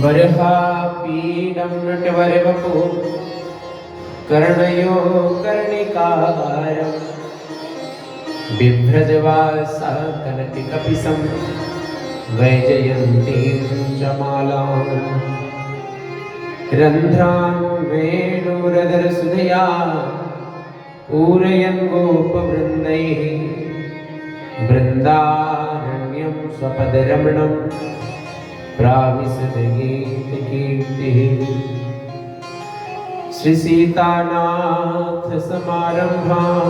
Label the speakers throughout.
Speaker 1: बर्हापीडं नटवरवपु कर्णयो कर्णिकारं बिभ्रजवासा कनककपिशं वैजयन्तीं च मालां रन्ध्रान् वेणुरधरसुधया पूरयन् गोपवृन्दैः बृन्दारण्यं स्वपदरमणं प्राविशदगीतकीर्तिः श्रीसीतानाथ समारम्भां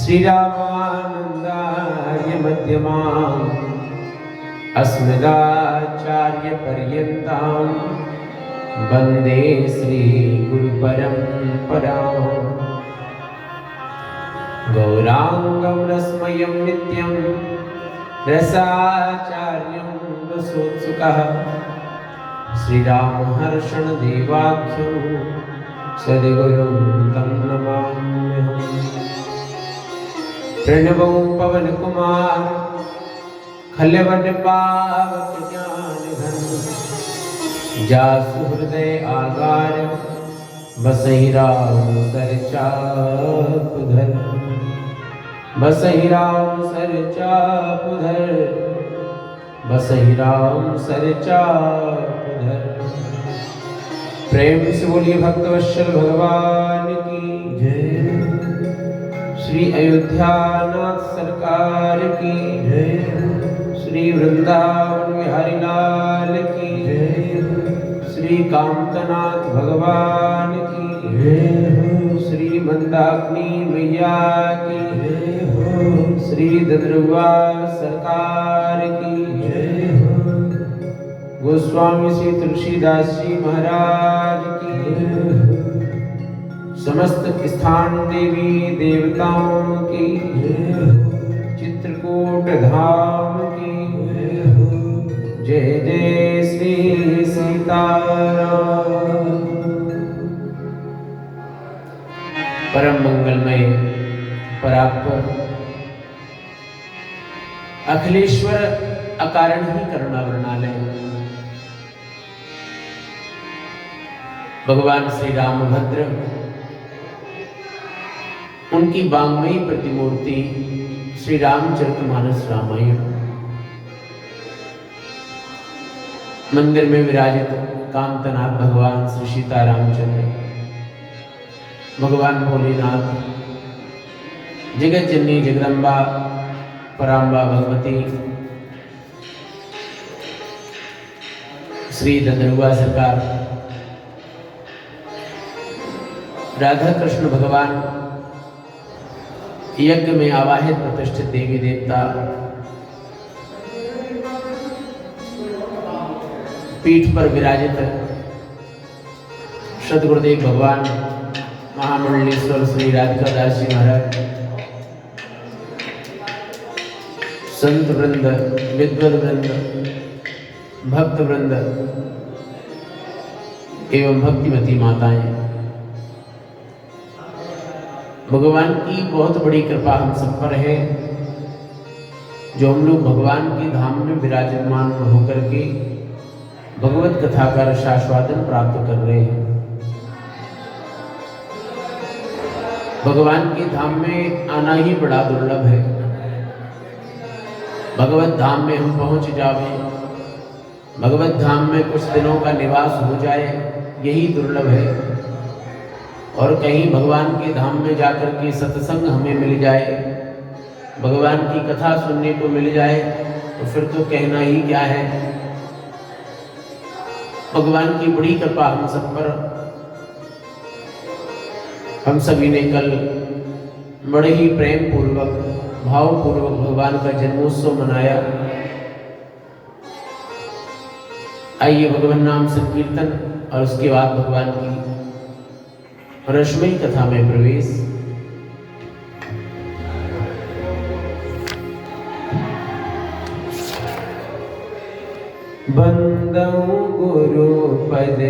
Speaker 1: श्रीरामानन्दार्यमध्यमाम् अस्मदाचार्यपर्यन्तां वन्दे श्रीगुरुपरम्पराम् गौराङ्गं रसमयं नित्यं रसाचार्यं रसोत्सुकः श्रीरामहर्षणदेवाख्यं सद्गुरुं तं नमाम्यहम्। प्रणवो पवनकुमार खलवटपावकज्ञानघन जासु हृदय आगार बसहि राम सरचापधर बसहि राम सरचापधर बसहि राम सरचापधर। प्रेम से बोलिए भक्तवत्सल भगवान की जय। श्री अयोध्यानाथ सरकार की जय। श्री वृंदावन बिहारी लाल की जय। श्री कांतनाथ भगवान की जय। श्री मंदाकिनी मैया की जय। श्री दद्रुवा सरकार की जय। गोस्वामी श्री तुलसीदास जी महाराज की जय। समस्त स्थान देवी देवताओं की जय। चित्रकूट धाम की जय। जय श्री सीताराम। परम मंगलमय परात्पर अखिलेश्वर अकारण ही करुणावरणालय भगवान श्री रामभद्र उनकी वाङ्मयी प्रतिमूर्ति श्री रामचरितमानस रामायण मंदिर में विराजित कांतनाथ भगवान श्री सीता रामचंद्र भगवान भोलेनाथ जगत जननी जगदम्बा पराम्बा भगवती श्री ददरुआ सरकार राधा कृष्ण भगवान यज्ञ में आवाहित प्रतिष्ठित देवी देवता पीठ पर विराजित सदगुरुदेव भगवान महामंडलेश्वर श्री राधिका दास जी महाराज संत वृंद विद्वद वृंद भक्त वृंद एवं भक्तिमती माताएं, भगवान की बहुत बड़ी कृपा हम सब पर है जो हम लोग भगवान के धाम में विराजमान होकर के भगवत कथा का रसास्वादन प्राप्त कर रहे हैं। भगवान के धाम में आना ही बड़ा दुर्लभ है। भगवत धाम में हम पहुंच जावे, भगवत धाम में कुछ दिनों का निवास हो जाए, यही दुर्लभ है। और कहीं भगवान के धाम में जाकर के सत्संग हमें मिल जाए, भगवान की कथा सुनने को मिल जाए, तो फिर तो कहना ही क्या है। भगवान की बड़ी कृपा हम सब पर। हम सभी ने कल बड़े ही प्रेम पूर्वक भावपूर्वक भगवान का जन्मोत्सव मनाया। आइए भगवान नाम संकीर्तन और उसके बाद भगवान की रश्मि कथा में प्रवेश। बंदऊ गुरु पद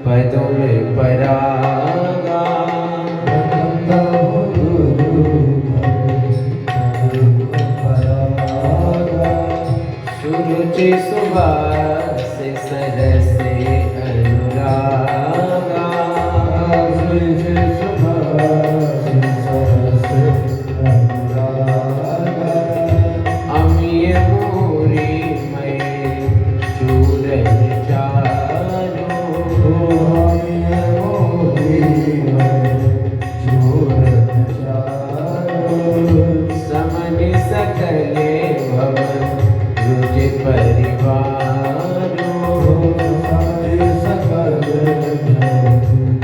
Speaker 1: पदों में परागा, बंदऊ गुरु पद पदों में परागा। सोचे सुबह से सरस अनुरागा,
Speaker 2: सोचे सुबह से सरस अनुरागा,
Speaker 1: अमीय मोरी मैं चूरन चारो,
Speaker 2: अमीय मोरी मैं चूरन चारो,
Speaker 1: समन सकले भवन रुज परिवारो,
Speaker 2: समन सकल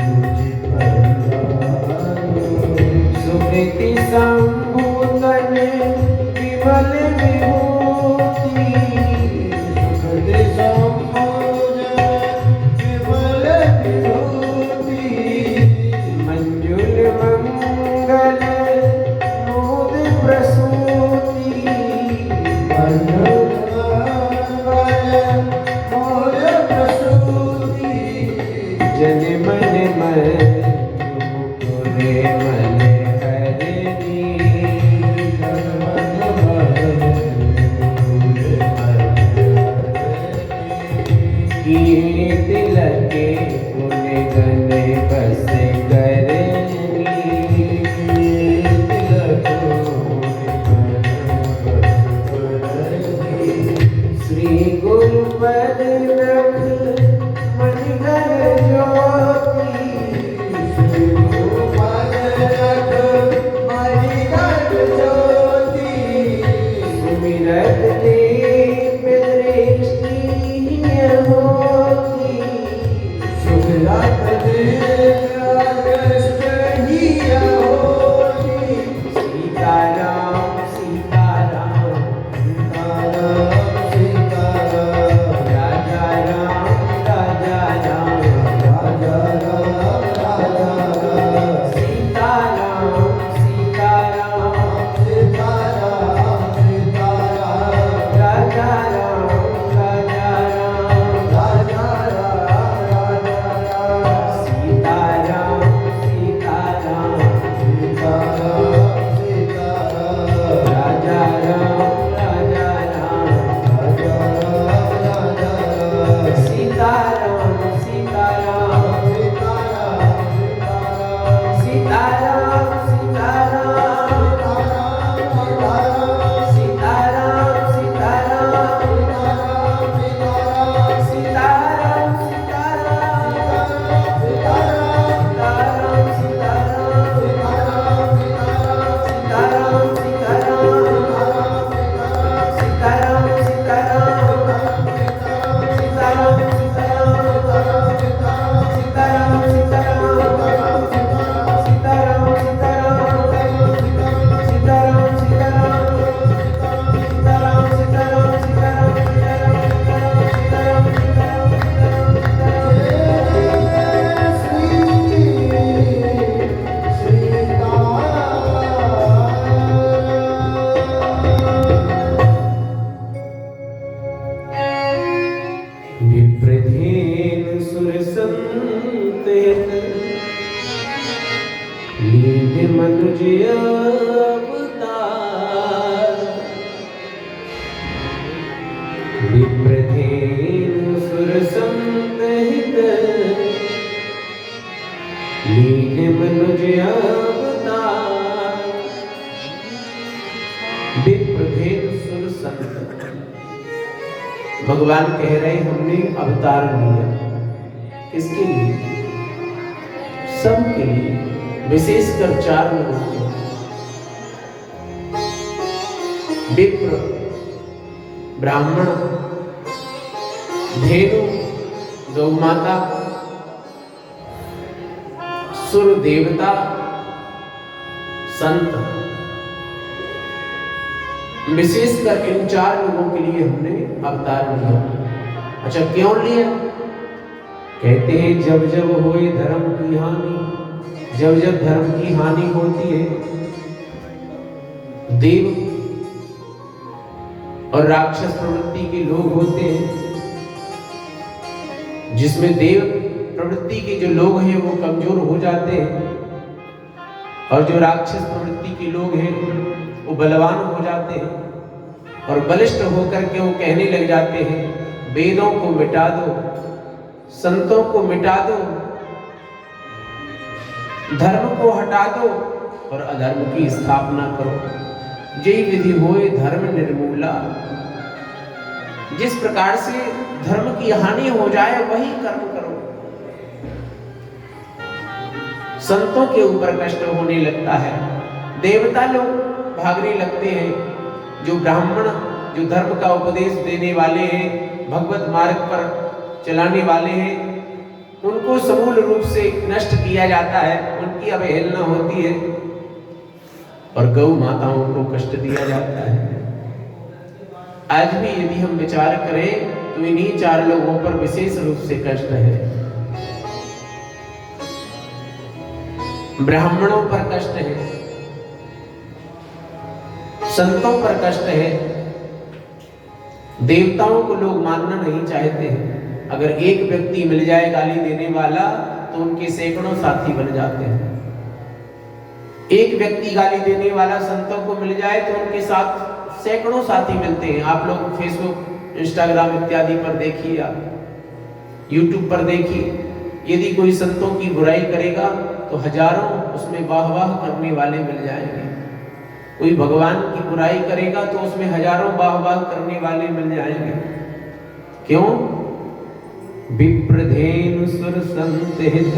Speaker 2: रुज परिवारो,
Speaker 1: सुकृति संभूतन विमल विभूति,
Speaker 2: सुकृति संभूतन विमल विभूति,
Speaker 1: मंजुल मंगल मोद प्रसूति,
Speaker 2: मंजुल मंगल मोद प्रसूति,
Speaker 1: जन मन मुकुरे मन हरनी,
Speaker 2: जन मन मुकुरे मन
Speaker 1: किए तिलके गुण गण बस करनी, श्री गुरुपद रख मणिधर ज्योति, सुमिरत दीप दृष्टि होती, सीताराम सीताराम राजा राम राजा राम, सीताराम सीताराम राजा राम राजा राम, सीताराम सीताराम राजा राम राजा राम, सीताराम सीताराम सीताराम सीताराम सीताराम विप्रधेनु सुरसंत लीन मनुज अवतार, विप्रधेनु सुरसंत लीन मनुज अवतार, विप्रधेनु सुरसंत, भगवान कह रहे हमने अवतार लिया, किसके लिए? सबके लिए, विशेषकर 4 लोगों के लिए। विप्र, ब्राह्मण, धेनु, गौ माता, सुर देवता, संत, विशेषकर इन 4 लोगों के लिए हमने अवतार लिया। अच्छा, क्यों लिया? कहते हैं जब जब होए धर्म की हानि, जब जब धर्म की हानि होती है, देव और राक्षस प्रवृत्ति के लोग होते हैं, जिसमें देव प्रवृत्ति के जो लोग हैं वो कमजोर हो जाते हैं और जो राक्षस प्रवृत्ति के लोग हैं वो बलवान हो जाते हैं। और बलिष्ठ होकर के वो कहने लग जाते हैं, वेदों को मिटा दो, संतों को मिटा दो, धर्म को हटा दो और अधर्म की स्थापना करो। जय विधि होए धर्म निर्मूला। जिस प्रकार से धर्म की हानि हो जाए वही कर्म करो। संतों के ऊपर कष्ट होने लगता है, देवता लोग भागने लगते हैं। जो ब्राह्मण जो धर्म का उपदेश देने वाले हैं, भगवत मार्ग पर चलाने वाले हैं, उनको समूल रूप से नष्ट किया जाता है, उनकी अवहेलना होती है और गौ माताओं को कष्ट दिया जाता है। आज भी यदि हम विचार करें तो इन्हीं 4 लोगों पर विशेष रूप से कष्ट है। ब्राह्मणों पर कष्ट है, संतों पर कष्ट है, देवताओं को लोग मानना नहीं चाहते हैं। अगर एक व्यक्ति मिल जाए गाली देने वाला तो उनके सैकड़ों साथी बन जाते हैं। एक व्यक्ति गाली देने वाला संतों को मिल जाए तो उनके साथ सैकड़ों साथी मिलते हैं। आप लोग फेसबुक, इंस्टाग्राम इत्यादि पर देखिए, आप यूट्यूब पर देखिए, यदि कोई संतों की बुराई करेगा तो हजारों उसमें वाह वाह करने वाले मिल जाएंगे। कोई भगवान की बुराई करेगा तो उसमें हजारों वाह वाह करने वाले मिल जाएंगे। क्यों? विप्रधेनु सुर संत हित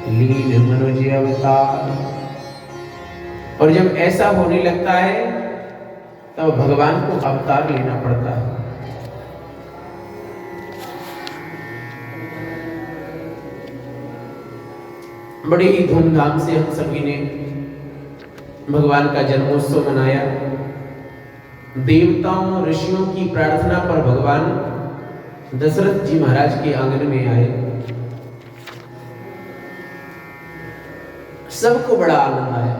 Speaker 1: लीन मनुज अवतार। और जब ऐसा होने लगता है तब भगवान को अवतार लेना पड़ता है। बड़े ही धूमधाम से हम सभी ने भगवान का जन्मोत्सव मनाया। देवताओं ऋषियों की प्रार्थना पर भगवान दशरथ जी महाराज के आंगन में आए। सबको बड़ा आनंद आया।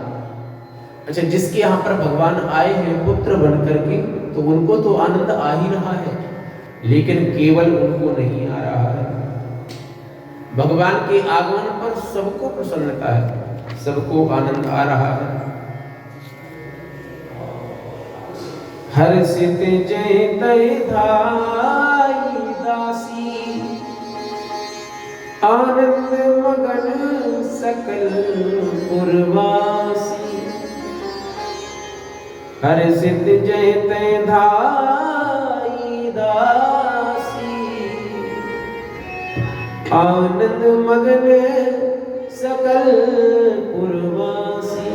Speaker 1: अच्छा, जिसके यहाँ पर भगवान आए हैं पुत्र बन करके, तो उनको तो आनंद आ ही रहा है, लेकिन केवल उनको नहीं आ रहा है। भगवान के आगमन पर सबको प्रसन्नता है, सबको आनंद आ रहा है। हर्षित जय तय धाई दासी, आनंद मगन सकल पुरवासी। हर्षित जय तय धाई दासी, आनंद मगन सकल पुरवासी।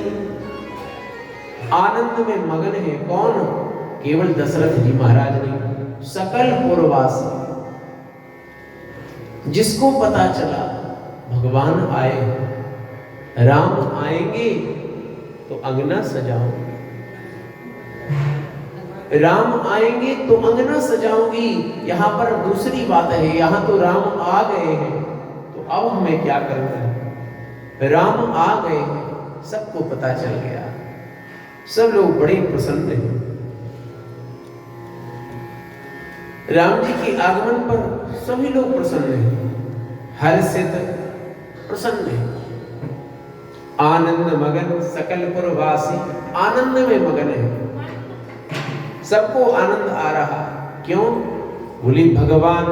Speaker 1: आनंद में मगन है कौन? केवल दशरथ जी महाराज नहीं, सकल पुरवासी। जिसको पता चला भगवान आए, राम आएंगे तो अंगना सजाऊंगी, राम आएंगे तो अंगना सजाऊंगी। यहाँ पर दूसरी बात है, यहाँ तो राम आ गए हैं तो अब हमें क्या करना है? राम आ गए हैं, सबको पता चल गया, सब लोग बड़े प्रसन्न हैं। राम जी के आगमन पर सभी लोग प्रसन्न हैं, हर्षित प्रसन्न हैं। आनंद मगन सकल पुरवासी, आनंद में मगन है, सबको आनंद आ रहा। क्यों? बोले भगवान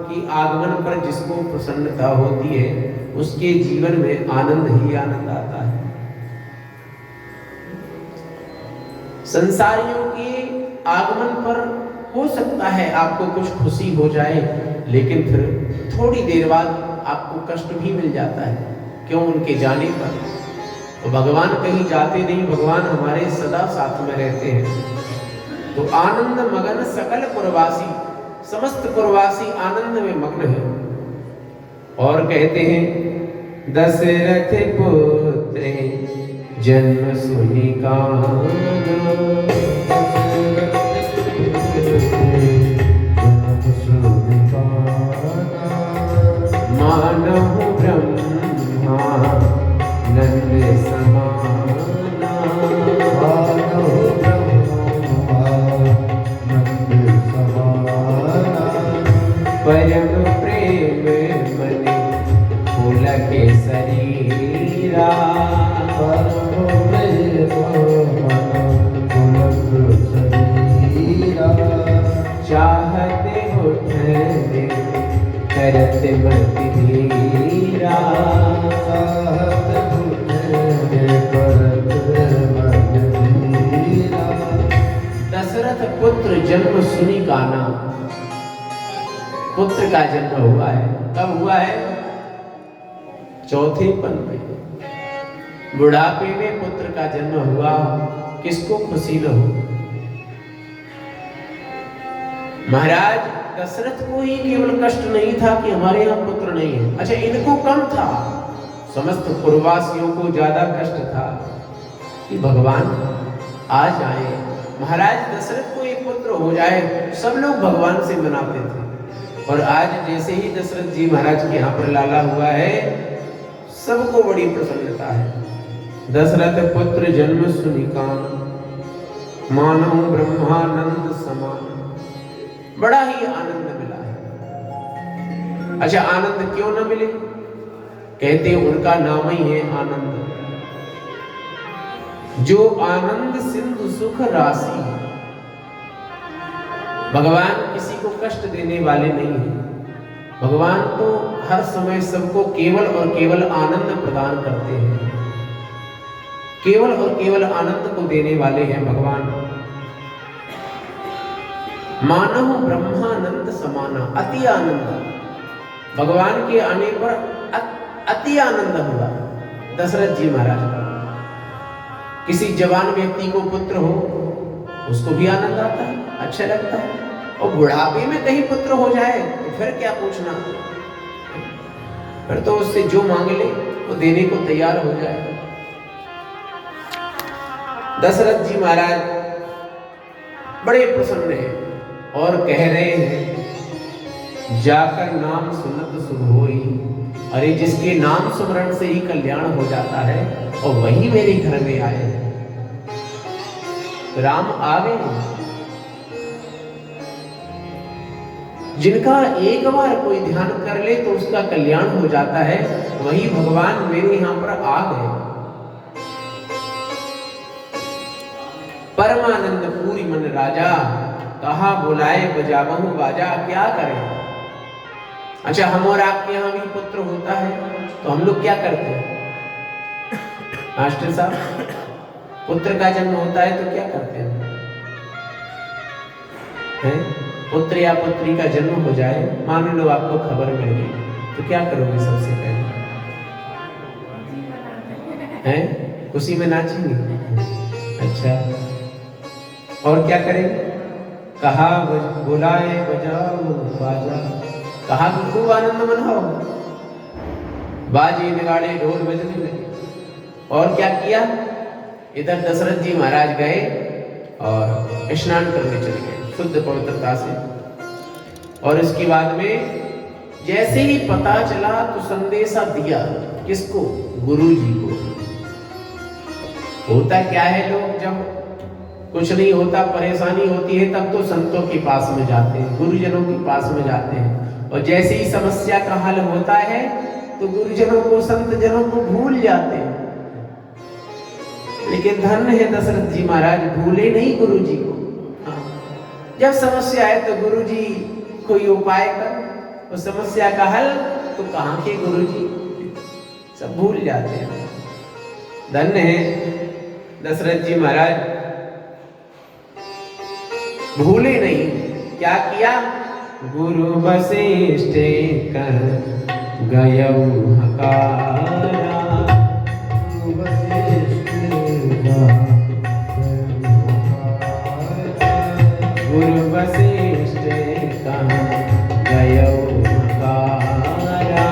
Speaker 1: की आगमन पर जिसको प्रसन्नता होती है उसके जीवन में आनंद ही आनंद आता है। संसारियों के आगमन पर हो सकता है आपको कुछ खुशी हो जाए, लेकिन फिर थोड़ी देर बाद आपको कष्ट भी मिल जाता है। क्यों? उनके जाने पर। तो भगवान कहीं जाते नहीं, भगवान हमारे सदा साथ में रहते हैं। तो आनंद मगन सकल पुरवासी, समस्त पुरवासी आनंद में मग्न है। और कहते हैं दशरथ पुत्र जन्म सुनि मानहु ब्रह्मा नंद समाना।
Speaker 2: मानहु ब्रह्मा नंद समाना।
Speaker 1: परम प्रेम मनि पुलक शरीरा।
Speaker 2: परम प्रेम मन पुलक
Speaker 1: करत मति धीरा।
Speaker 2: चाहत तुझे करत मति धीरा।
Speaker 1: दशरथ पुत्र जन्म सुनी काना। पुत्र का जन्म हुआ है, कब हुआ है? चौथेपन में, बुढ़ापे में पुत्र का जन्म हुआ। किसको खुशी न हो? महाराज दशरथ को ही केवल कष्ट नहीं था कि हमारे यहाँ पुत्र नहीं है, अच्छा इनको कम था, समस्त पूर्ववासियों को ज्यादा कष्ट था कि भगवान आ जाए। महाराज दशरथ को एक पुत्र हो जाए, सब लोग भगवान से मनाते थे। और आज जैसे ही दशरथ जी महाराज के यहाँ पर लाला हुआ है, सबको बड़ी प्रसन्नता है। दशरथ पुत्र जन्म सुनिकान, मानो ब्रह्मानंद समान। बड़ा ही आनंद मिला है। अच्छा आनंद क्यों न मिले? कहते उनका नाम ही है आनंद। जो आनंद सिंधु सुख राशि। भगवान किसी को कष्ट देने वाले नहीं हैं। भगवान तो हर समय सबको केवल और केवल आनंद प्रदान करते हैं। केवल और केवल आनंद को देने वाले हैं भगवान। मानव ब्रह्मानंद समाना, अति आनंद। भगवान के आने पर अति आनंद हुआ दशरथ जी महाराज का। किसी जवान व्यक्ति को पुत्र हो, उसको भी आनंद आता है, अच्छा लगता है। और बुढ़ापे में कहीं पुत्र हो जाए तो फिर क्या पूछना, फिर तो उससे जो मांग ले वो देने को तैयार हो जाए। दशरथ जी महाराज बड़े प्रसन्न हैं और कह रहे हैं, जाकर नाम सुनत शुभ होई। अरे जिसके नाम स्मरण से ही कल्याण हो जाता है और वही मेरे घर में आए। राम आ गए। जिनका एक बार कोई ध्यान कर ले तो उसका कल्याण हो जाता है, वही भगवान मेरे यहां पर आ गए। परमानंद पूरी मन राजा, कहा बुलाए बजाबहु बाजा। क्या करें? अच्छा हम और आपके यहाँ भी पुत्र होता है तो हम लोग क्या करते हैं? मास्टर साहब, पुत्र का जन्म होता है तो क्या करते हैं? पुत्र या पुत्री का जन्म हो जाए, मान लो आपको खबर मिल गई, तो क्या करोगे सबसे पहले? हैं? खुशी में नाचेंगे? अच्छा, और क्या करेंगे? कहा बुलाए बजाओ बाजा। कहा कि खूब आनंद मनाओ, बाजे नगाड़े ढोल बजने लगे। और क्या किया? इधर दशरथ जी महाराज गए और स्नान करने चले गए शुद्ध पवित्रता से। और इसके बाद में जैसे ही पता चला तो संदेशा दिया, किसको? गुरु जी को। होता क्या है, लोग जब कुछ नहीं होता, परेशानी होती है, तब तो संतों के पास में जाते हैं, गुरुजनों के पास में जाते हैं। और जैसे ही समस्या का हल होता है तो गुरुजनों को, संत जनों को भूल जाते हैं। लेकिन धन्य है दशरथ जी महाराज, भूले नहीं गुरु जी को। जब समस्या है तो गुरु जी कोई उपाय कर, और समस्या का हल तो कहाँ के गुरु जी, सब भूल जाते हैं। धन्य है दशरथ जी महाराज, भूले नहीं। क्या किया? गुरु वशिष्ठ कर गयऊ हकारा। गुरु वशिष्ठ का गयऊ हकारा।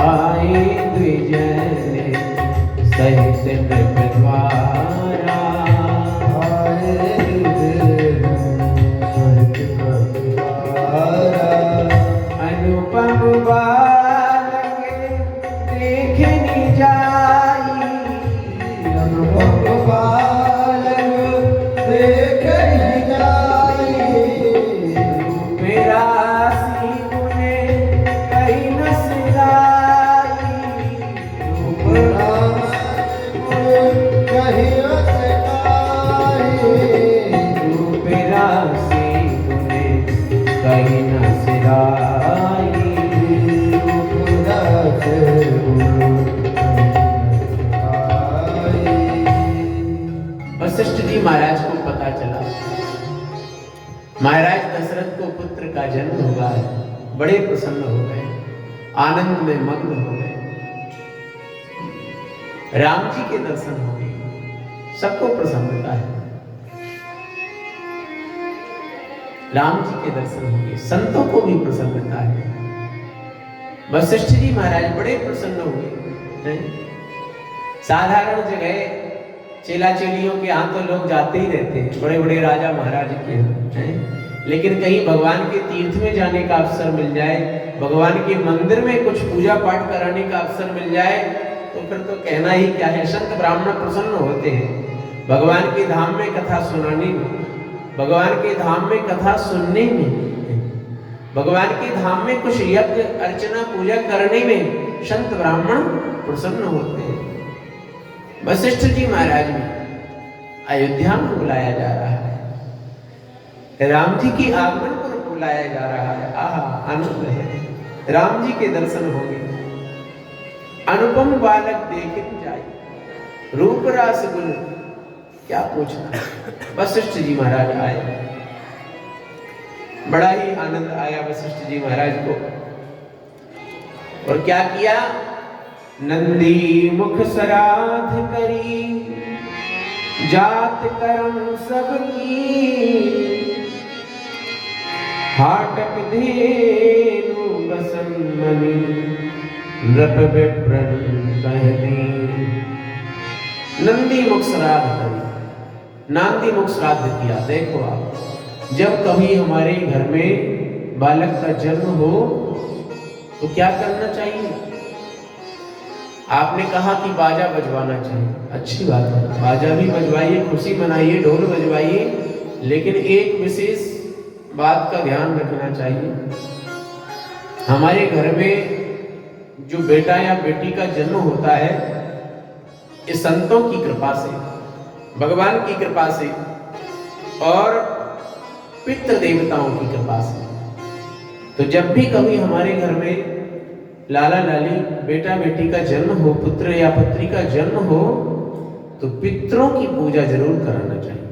Speaker 1: आए द्विजन सहित नृपद्वारा। अनुपम बालक देखनी जाई। अनुपम बालक देखनी जाई। रूप राशि गुणे कहीं न सिराई। रूप राशि कहीं न सिराई। जी महाराज को पता चला महाराज दशरथ को पुत्र का जन्म हुआ है, बड़े प्रसन्न हो गए, आनंद में मग्न हो गए। राम जी के दर्शन हो गए, सबको प्रसन्नता है। राम जी के दर्शन हो गए, संतों को भी प्रसन्नता है। वशिष्ठ जी महाराज बड़े प्रसन्न हुए। साधारण जगह चेला चेलियों के यहाँ तो लोग जाते ही रहते हैं, बड़े बड़े राजा महाराज के हैं, लेकिन कहीं भगवान के तीर्थ में जाने का अवसर मिल जाए, भगवान के मंदिर में कुछ पूजा पाठ कराने का अवसर मिल जाए, तो फिर तो कहना ही क्या है। संत ब्राह्मण प्रसन्न होते हैं भगवान के धाम में कथा सुनाने में, भगवान के धाम में कथा सुनने में, भगवान के धाम में कुछ यज्ञ अर्चना पूजा करने में संत ब्राह्मण प्रसन्न होते हैं। वशिष्ठ जी महाराज में अयोध्या में बुलाया जा रहा है, राम जी के आगमन पर बुलाया जा रहा है। आहा आनंद है, राम जी के दर्शन होंगे। अनुपम बालक देखे जाए, रूप रास गुण क्या पूछना। वशिष्ठ जी महाराज आए, बड़ा ही आनंद आया वशिष्ठ जी महाराज को। और क्या किया, नंदी मुख सराध करी, जात कर्म सबकी, हाटक धेनु बसन मणि, नृप विप्रन कह दी। नंदी मुख श्राद्ध करी, नांदी मुख श्राद्ध किया। देखो आप, जब कभी हमारे घर में बालक का जन्म हो तो क्या करना चाहिए। आपने कहा कि बाजा बजवाना चाहिए, अच्छी बात है, बाजा भी बजवाइए, खुशी मनाइए, ढोल बजवाइए, लेकिन एक विशेष बात का ध्यान रखना चाहिए। हमारे घर में जो बेटा या बेटी का जन्म होता है, इस संतों की कृपा से, भगवान की कृपा से और पितृ देवताओं की कृपा से। तो जब भी कभी हमारे घर में लाला लाली, बेटा बेटी का जन्म हो, पुत्र या पुत्री का जन्म हो, तो पितरों की पूजा जरूर कराना चाहिए।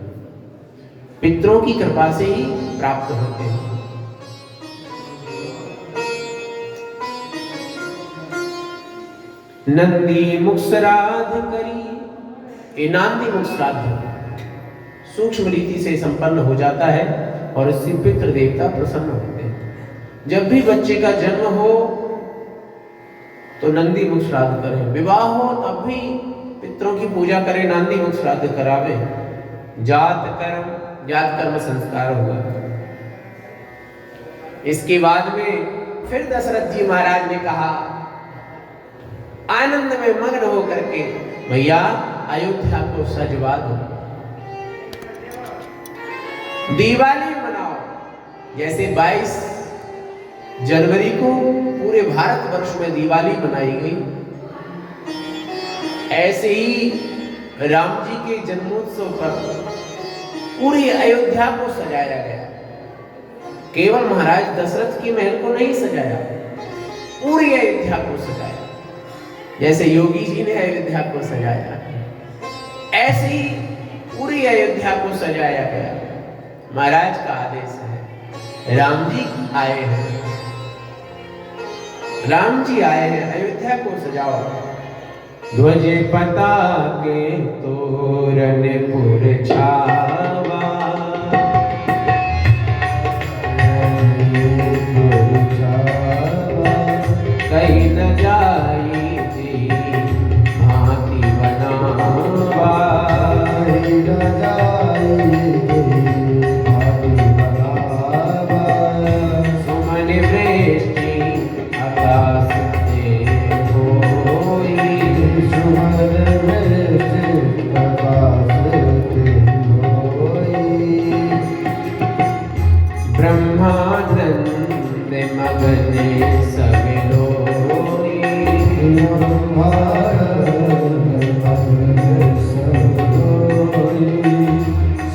Speaker 1: पितरों की कृपा से ही प्राप्त होते हैं। नंदी मुख श्राद्ध करी, ये नांदी मुख श्राद्ध सूक्ष्म रीति से संपन्न हो जाता है और इससे पितृ देवता प्रसन्न होते हैं। जब भी बच्चे का जन्म हो तो नंदी मुख श्राद्ध करें, विवाह हो तब भी पितरों की पूजा करें, नांदी मुख श्राद्ध करावे। जात कर्म संस्कार हुआ। इसके बाद में फिर दशरथ जी महाराज ने कहा, आनंद में मग्न होकर के, भैया अयोध्या को सजवा दो, दिवाली मनाओ। जैसे 22 जनवरी को पूरे भारतवर्ष में दिवाली मनाई गई, ऐसे ही राम जी के जन्मोत्सव पर पूरी अयोध्या को सजाया गया। केवल महाराज दशरथ की महल को नहीं सजाया, पूरी अयोध्या को सजाया। जैसे योगी जी ने अयोध्या को सजाया, ऐसे ही पूरी अयोध्या को सजाया गया। महाराज का आदेश है, राम जी आए हैं, राम जी आए हैं, अयोध्या को सजाओ। ध्वज पताके तोरण पुर छावा, कहीं न जाई जी भांति बनावा, कहीं न जाई भांति बनावा। सुमन वृष्टि आकाश से होई, सुमन वृष्टि आकाश से होई। ब्रह्मानंद मगन सब लोई,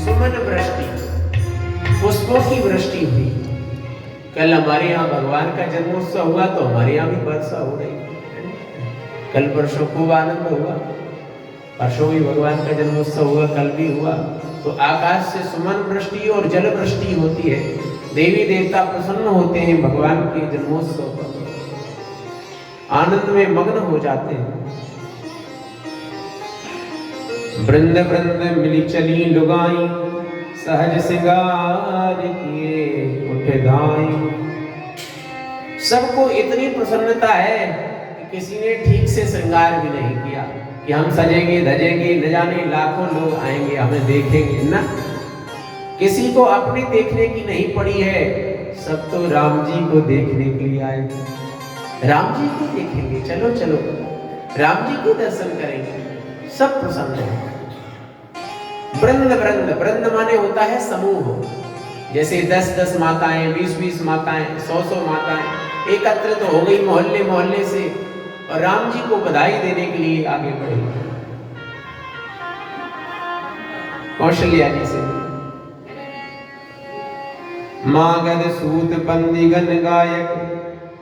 Speaker 1: सुमन वृष्टि, पुष्पों की वृष्टि हुई। कल हमारे यहाँ भगवान का जन्मोत्सव हुआ तो हमारे यहाँ भी वर्षा हो रही। कल परसों खूब आनंद हुआ, परसों भी भगवान का जन्मोत्सव हुआ, कल भी हुआ। तो आकाश से सुमन वृष्टि और जल वृष्टि होती है, देवी देवता प्रसन्न होते हैं भगवान के जन्मोत्सव पर, आनंद में मग्न हो जाते हैं। वृंद वृंद मिली चली लुगाई, सहज सिंगार किए उठे धाई। सबको इतनी प्रसन्नता है कि किसी ने ठीक से श्रृंगार भी नहीं किया कि हम सजेंगे धजेंगे, न जाने लाखों लोग आएंगे हमें देखेंगे ना। किसी को अपने देखने की नहीं पड़ी है, सब तो राम जी को देखने के लिए आए। राम जी को देखेंगे, चलो चलो राम जी के दर्शन करेंगे, सब प्रसन्न है। वृंद वृंद, वृंद माने होता है समूह, जैसे 10-10 माताएं, 20-20 माताएं, 100-100 माताएं एकत्रित हो गई मोहल्ले मोहल्ले से और राम जी को बधाई देने के लिए आगे बढ़ी। कौशल्या जी से मागध सूत बंदीगन गायक,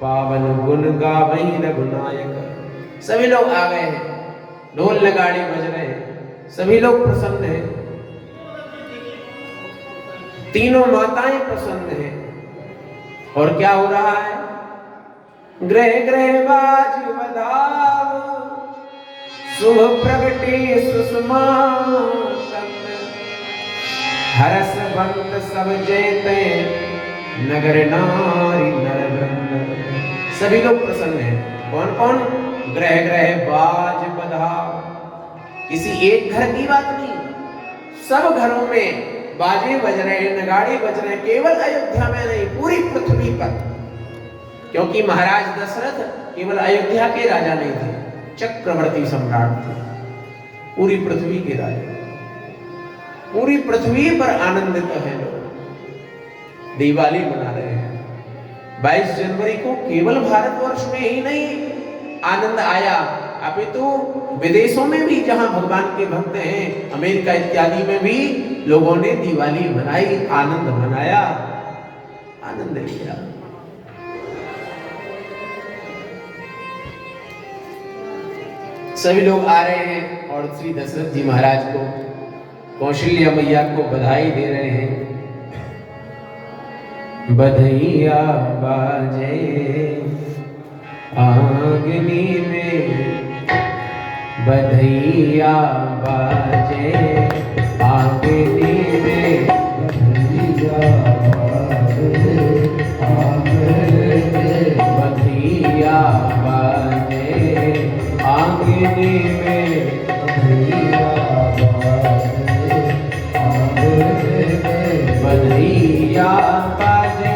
Speaker 1: पावन गुण गावई रघुनायक। सभी लोग आ गए हैं, ढोल नगाड़े बज रहे हैं, सभी लोग प्रसन्न हैं, तीनों माताएं प्रसन्न हैं। और क्या हो रहा है? ग्रह ग्रह बाज बधाव, शुभ प्रगटे सुषमा कंद। हरस बंद सब जयते, नगर नारी नर वृंद। सभी लोग प्रसन्न हैं। कौन कौन? ग्रह ग्रह बाज बधाव, किसी एक घर की बात नहीं, सब घरों में बाजे बज रहे हैं, नगाड़े बज रहे हैं। केवल अयोध्या में नहीं, पूरी पृथ्वी पर, क्योंकि महाराज दशरथ केवल अयोध्या के राजा नहीं थे, चक्रवर्ती सम्राट थे, पूरी पृथ्वी के राजा। पूरी पृथ्वी पर आनंदित है लोग, दिवाली मना रहे हैं। 22 जनवरी को केवल भारतवर्ष में ही नहीं आनंद आया, अपितु विदेशों में भी जहां भगवान के भक्त हैं, अमेरिका इत्यादि में भी लोगों ने दिवाली मनाई, आनंद मनाया, आनंद लिया। सभी लोग आ रहे हैं और श्री दशरथ जी महाराज को, कौशल्या मैया को बधाई दे रहे हैं। बधैया बाजे आंगनी में, बधैया बाजे आंगनी में,
Speaker 2: बधैया बाजे आंगन में,
Speaker 1: बधैया बाजे आंगनी में,
Speaker 2: बधैया बाजे आंगन में,
Speaker 1: बधैया बाजे,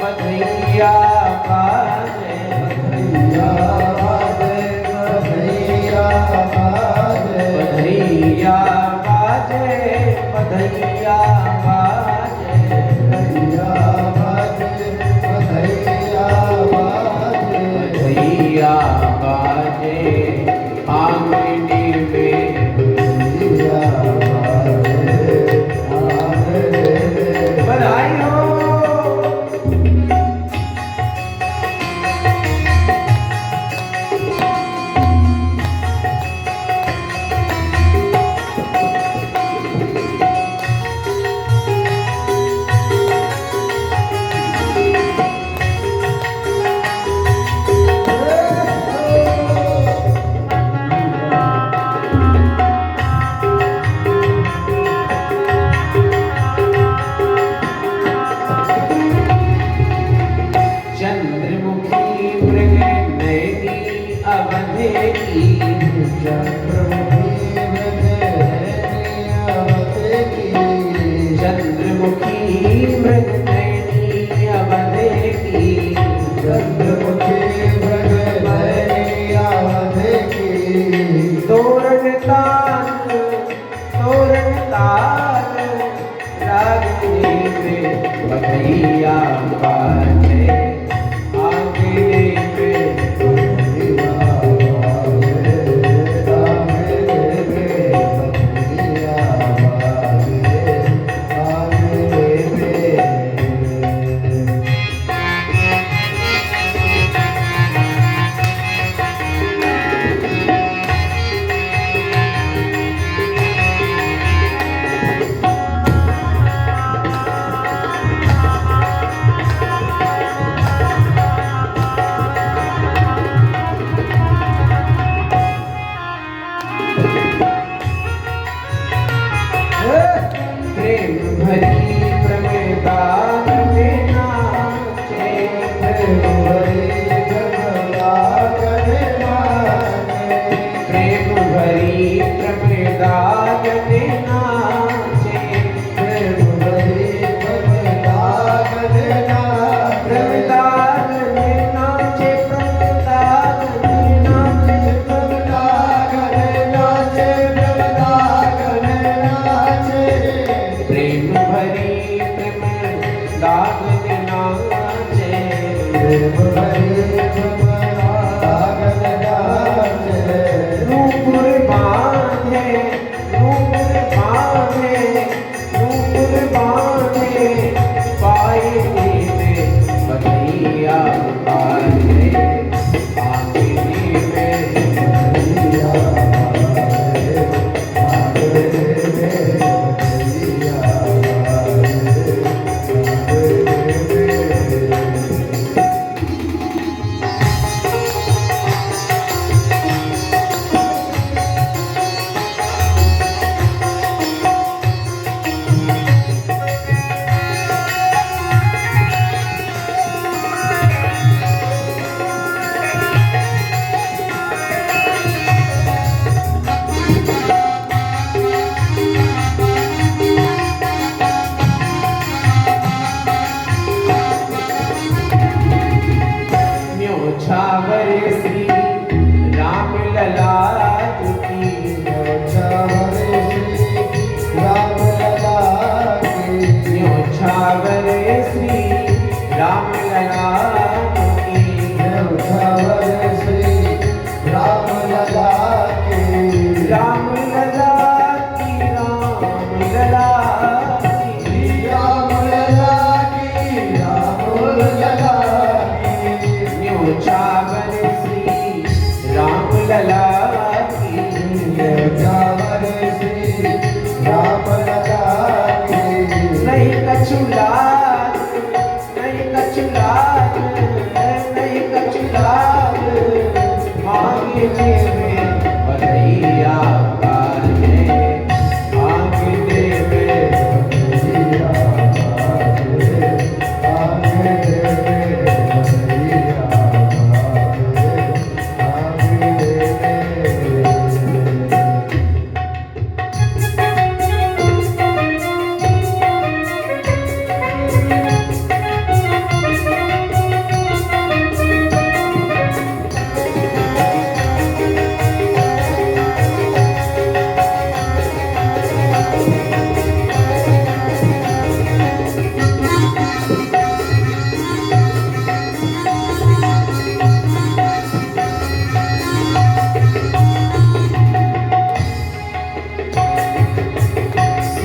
Speaker 1: बधैया बाजे,
Speaker 2: बधैया बाजे, बधैया बाजे,
Speaker 1: बधैया बाजे, बधैया बाजे,
Speaker 2: बधैया बाजे, बधैया बाजे,
Speaker 1: बधैया बाजे आंगनी में,
Speaker 2: बधैया बाजे आंगन में।
Speaker 1: बधाई हो।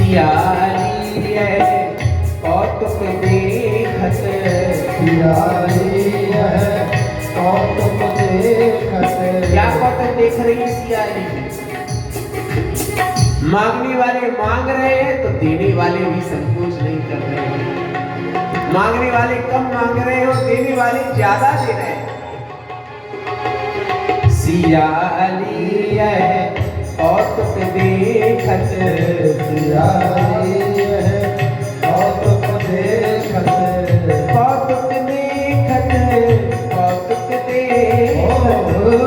Speaker 1: सियारी है कौतुक देखत,
Speaker 2: सियारी है कौतुक देखत।
Speaker 1: क्या कौतुक देख रही है सियारी? मांगने वाले मांग रहे हैं तो देने वाले भी संकोच नहीं कर रहे हैं। मांगने वाले कम मांग रहे हैं और देने वाले ज्यादा दे रहे हैं। सियारी है कौतुक देखत,
Speaker 2: सियारी है कौतुक देखत।
Speaker 1: कौतुक देखत, कौतुक देखत,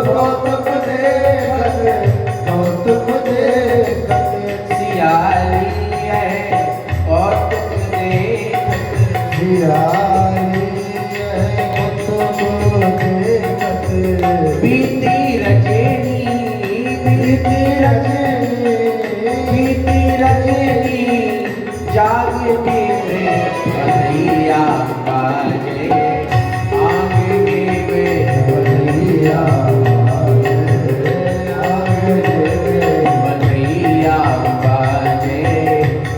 Speaker 2: कौतुक देखत, कौतुक देखत।
Speaker 1: सियारी है कौतुक देखत,
Speaker 2: सियारी है कौतुक देखत।
Speaker 1: बीती रजनी, बीती रजनी, बीती रजनी जागते में बधैया बाजे आंगने में,
Speaker 2: बधैया
Speaker 1: बधैया बाजे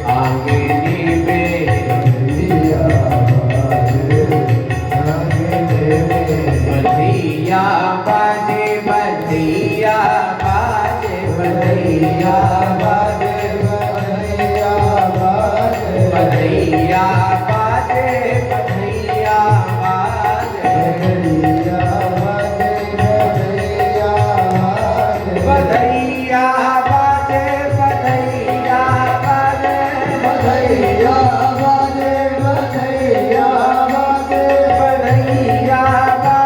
Speaker 1: आंगने में, बधैया बाजे, बधैया बाजे, बधैया बाजे, बधैया बाजे, बधैया बाजे, बधैया बाजे, बधैया बाजे, बधैया बाजे, बधैया बाजे, बधैया बाजे,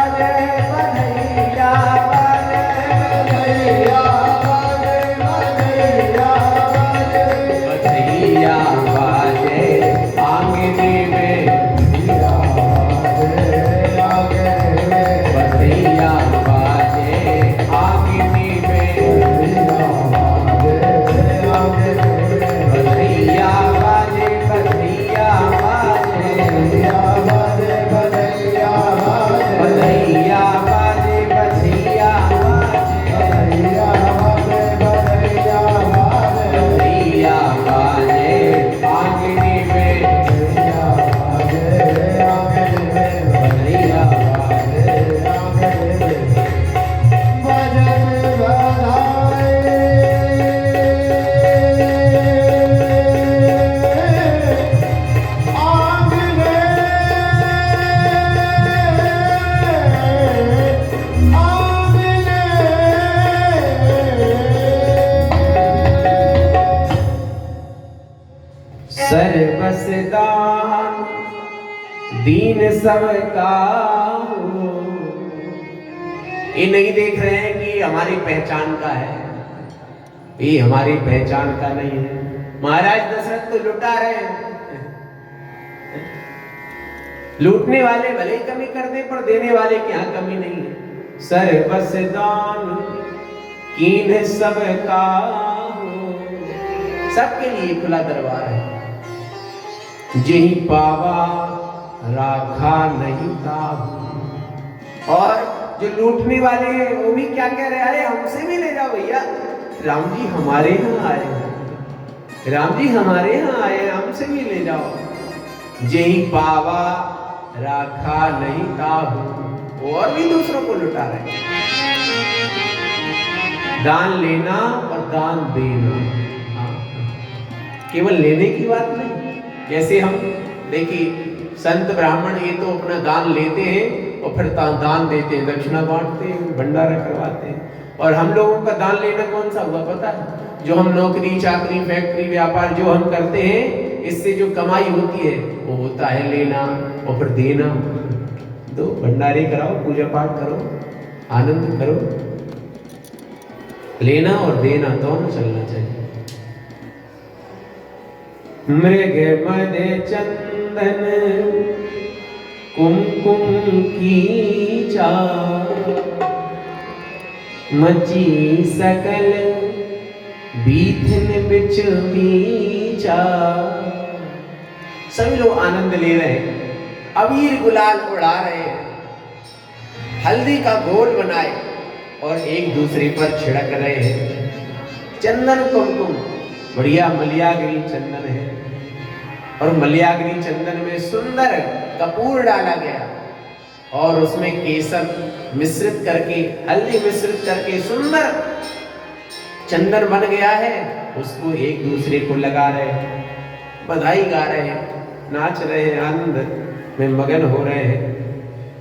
Speaker 1: बधैया बाजे, बधैया बाजे, बधैया बाजे आंगने में, बधैया बाजे आंगने में, बधैया बाजे, बधैया बाजे, बधैया बाजे, बधैया बाजे, बधैया बाजे आंगने में, बधैया सर्वसदान दीन सबका हो। ये नहीं देख रहे हैं कि हमारी पहचान का है, ये हमारी पहचान का नहीं है। महाराज दशरथ तो लुटा रहे हैं। लूटने वाले भले ही कमी कर दे पर देने वाले की यहाँ कमी नहीं है। सर्वसदान कीन सबका हो, सबके लिए खुला दरबार है। जेहि पावा राखा नहीं ताहू। और जो लूटने वाले हैं वो भी क्या कह रहे हैं, अरे हमसे भी ले जाओ भैया, राम जी हमारे यहाँ आए हैं, राम जी हमारे यहाँ आए हैं, हमसे भी ले जाओ। जेहि पावा राखा नहीं ताहू, और भी दूसरों को लुटा रहे हैं। दान लेना और दान देना, केवल लेने की बात नहीं। जैसे हम देखिए संत ब्राह्मण ये तो अपना दान लेते हैं और फिर दान देते हैं, दक्षिणा बांटते हैं, भंडारा करवाते हैं। और हम लोगों का दान लेना कौन सा हुआ पता है? जो हम नौकरी चाकरी फैक्ट्री व्यापार जो हम करते हैं, इससे जो कमाई होती है वो होता है लेना और फिर देना। दो भंडारे कराओ, पूजा पाठ करो, आनंद करो। लेना और देना दोनों चलना चाहिए। मृग मद चंदन कुमकुम की चा, मची सकल बीथन बिच बीचा। सभी लोग आनंद ले रहे हैं, अबीर गुलाल उड़ा रहे हैं, हल्दी का घोल बनाए और एक दूसरे पर छिड़क रहे हैं। चंदन कुमकुम बढ़िया मलयागिरी चंदन है और मलयागिरी चंदन में सुंदर कपूर डाला गया और उसमें केसर मिश्रित करके, हल्दी मिश्रित करके सुंदर चंदन बन गया है। उसको एक दूसरे को लगा रहे हैं, बधाई गा रहे हैं, नाच रहे हैं, आनंद में मगन हो रहे हैं।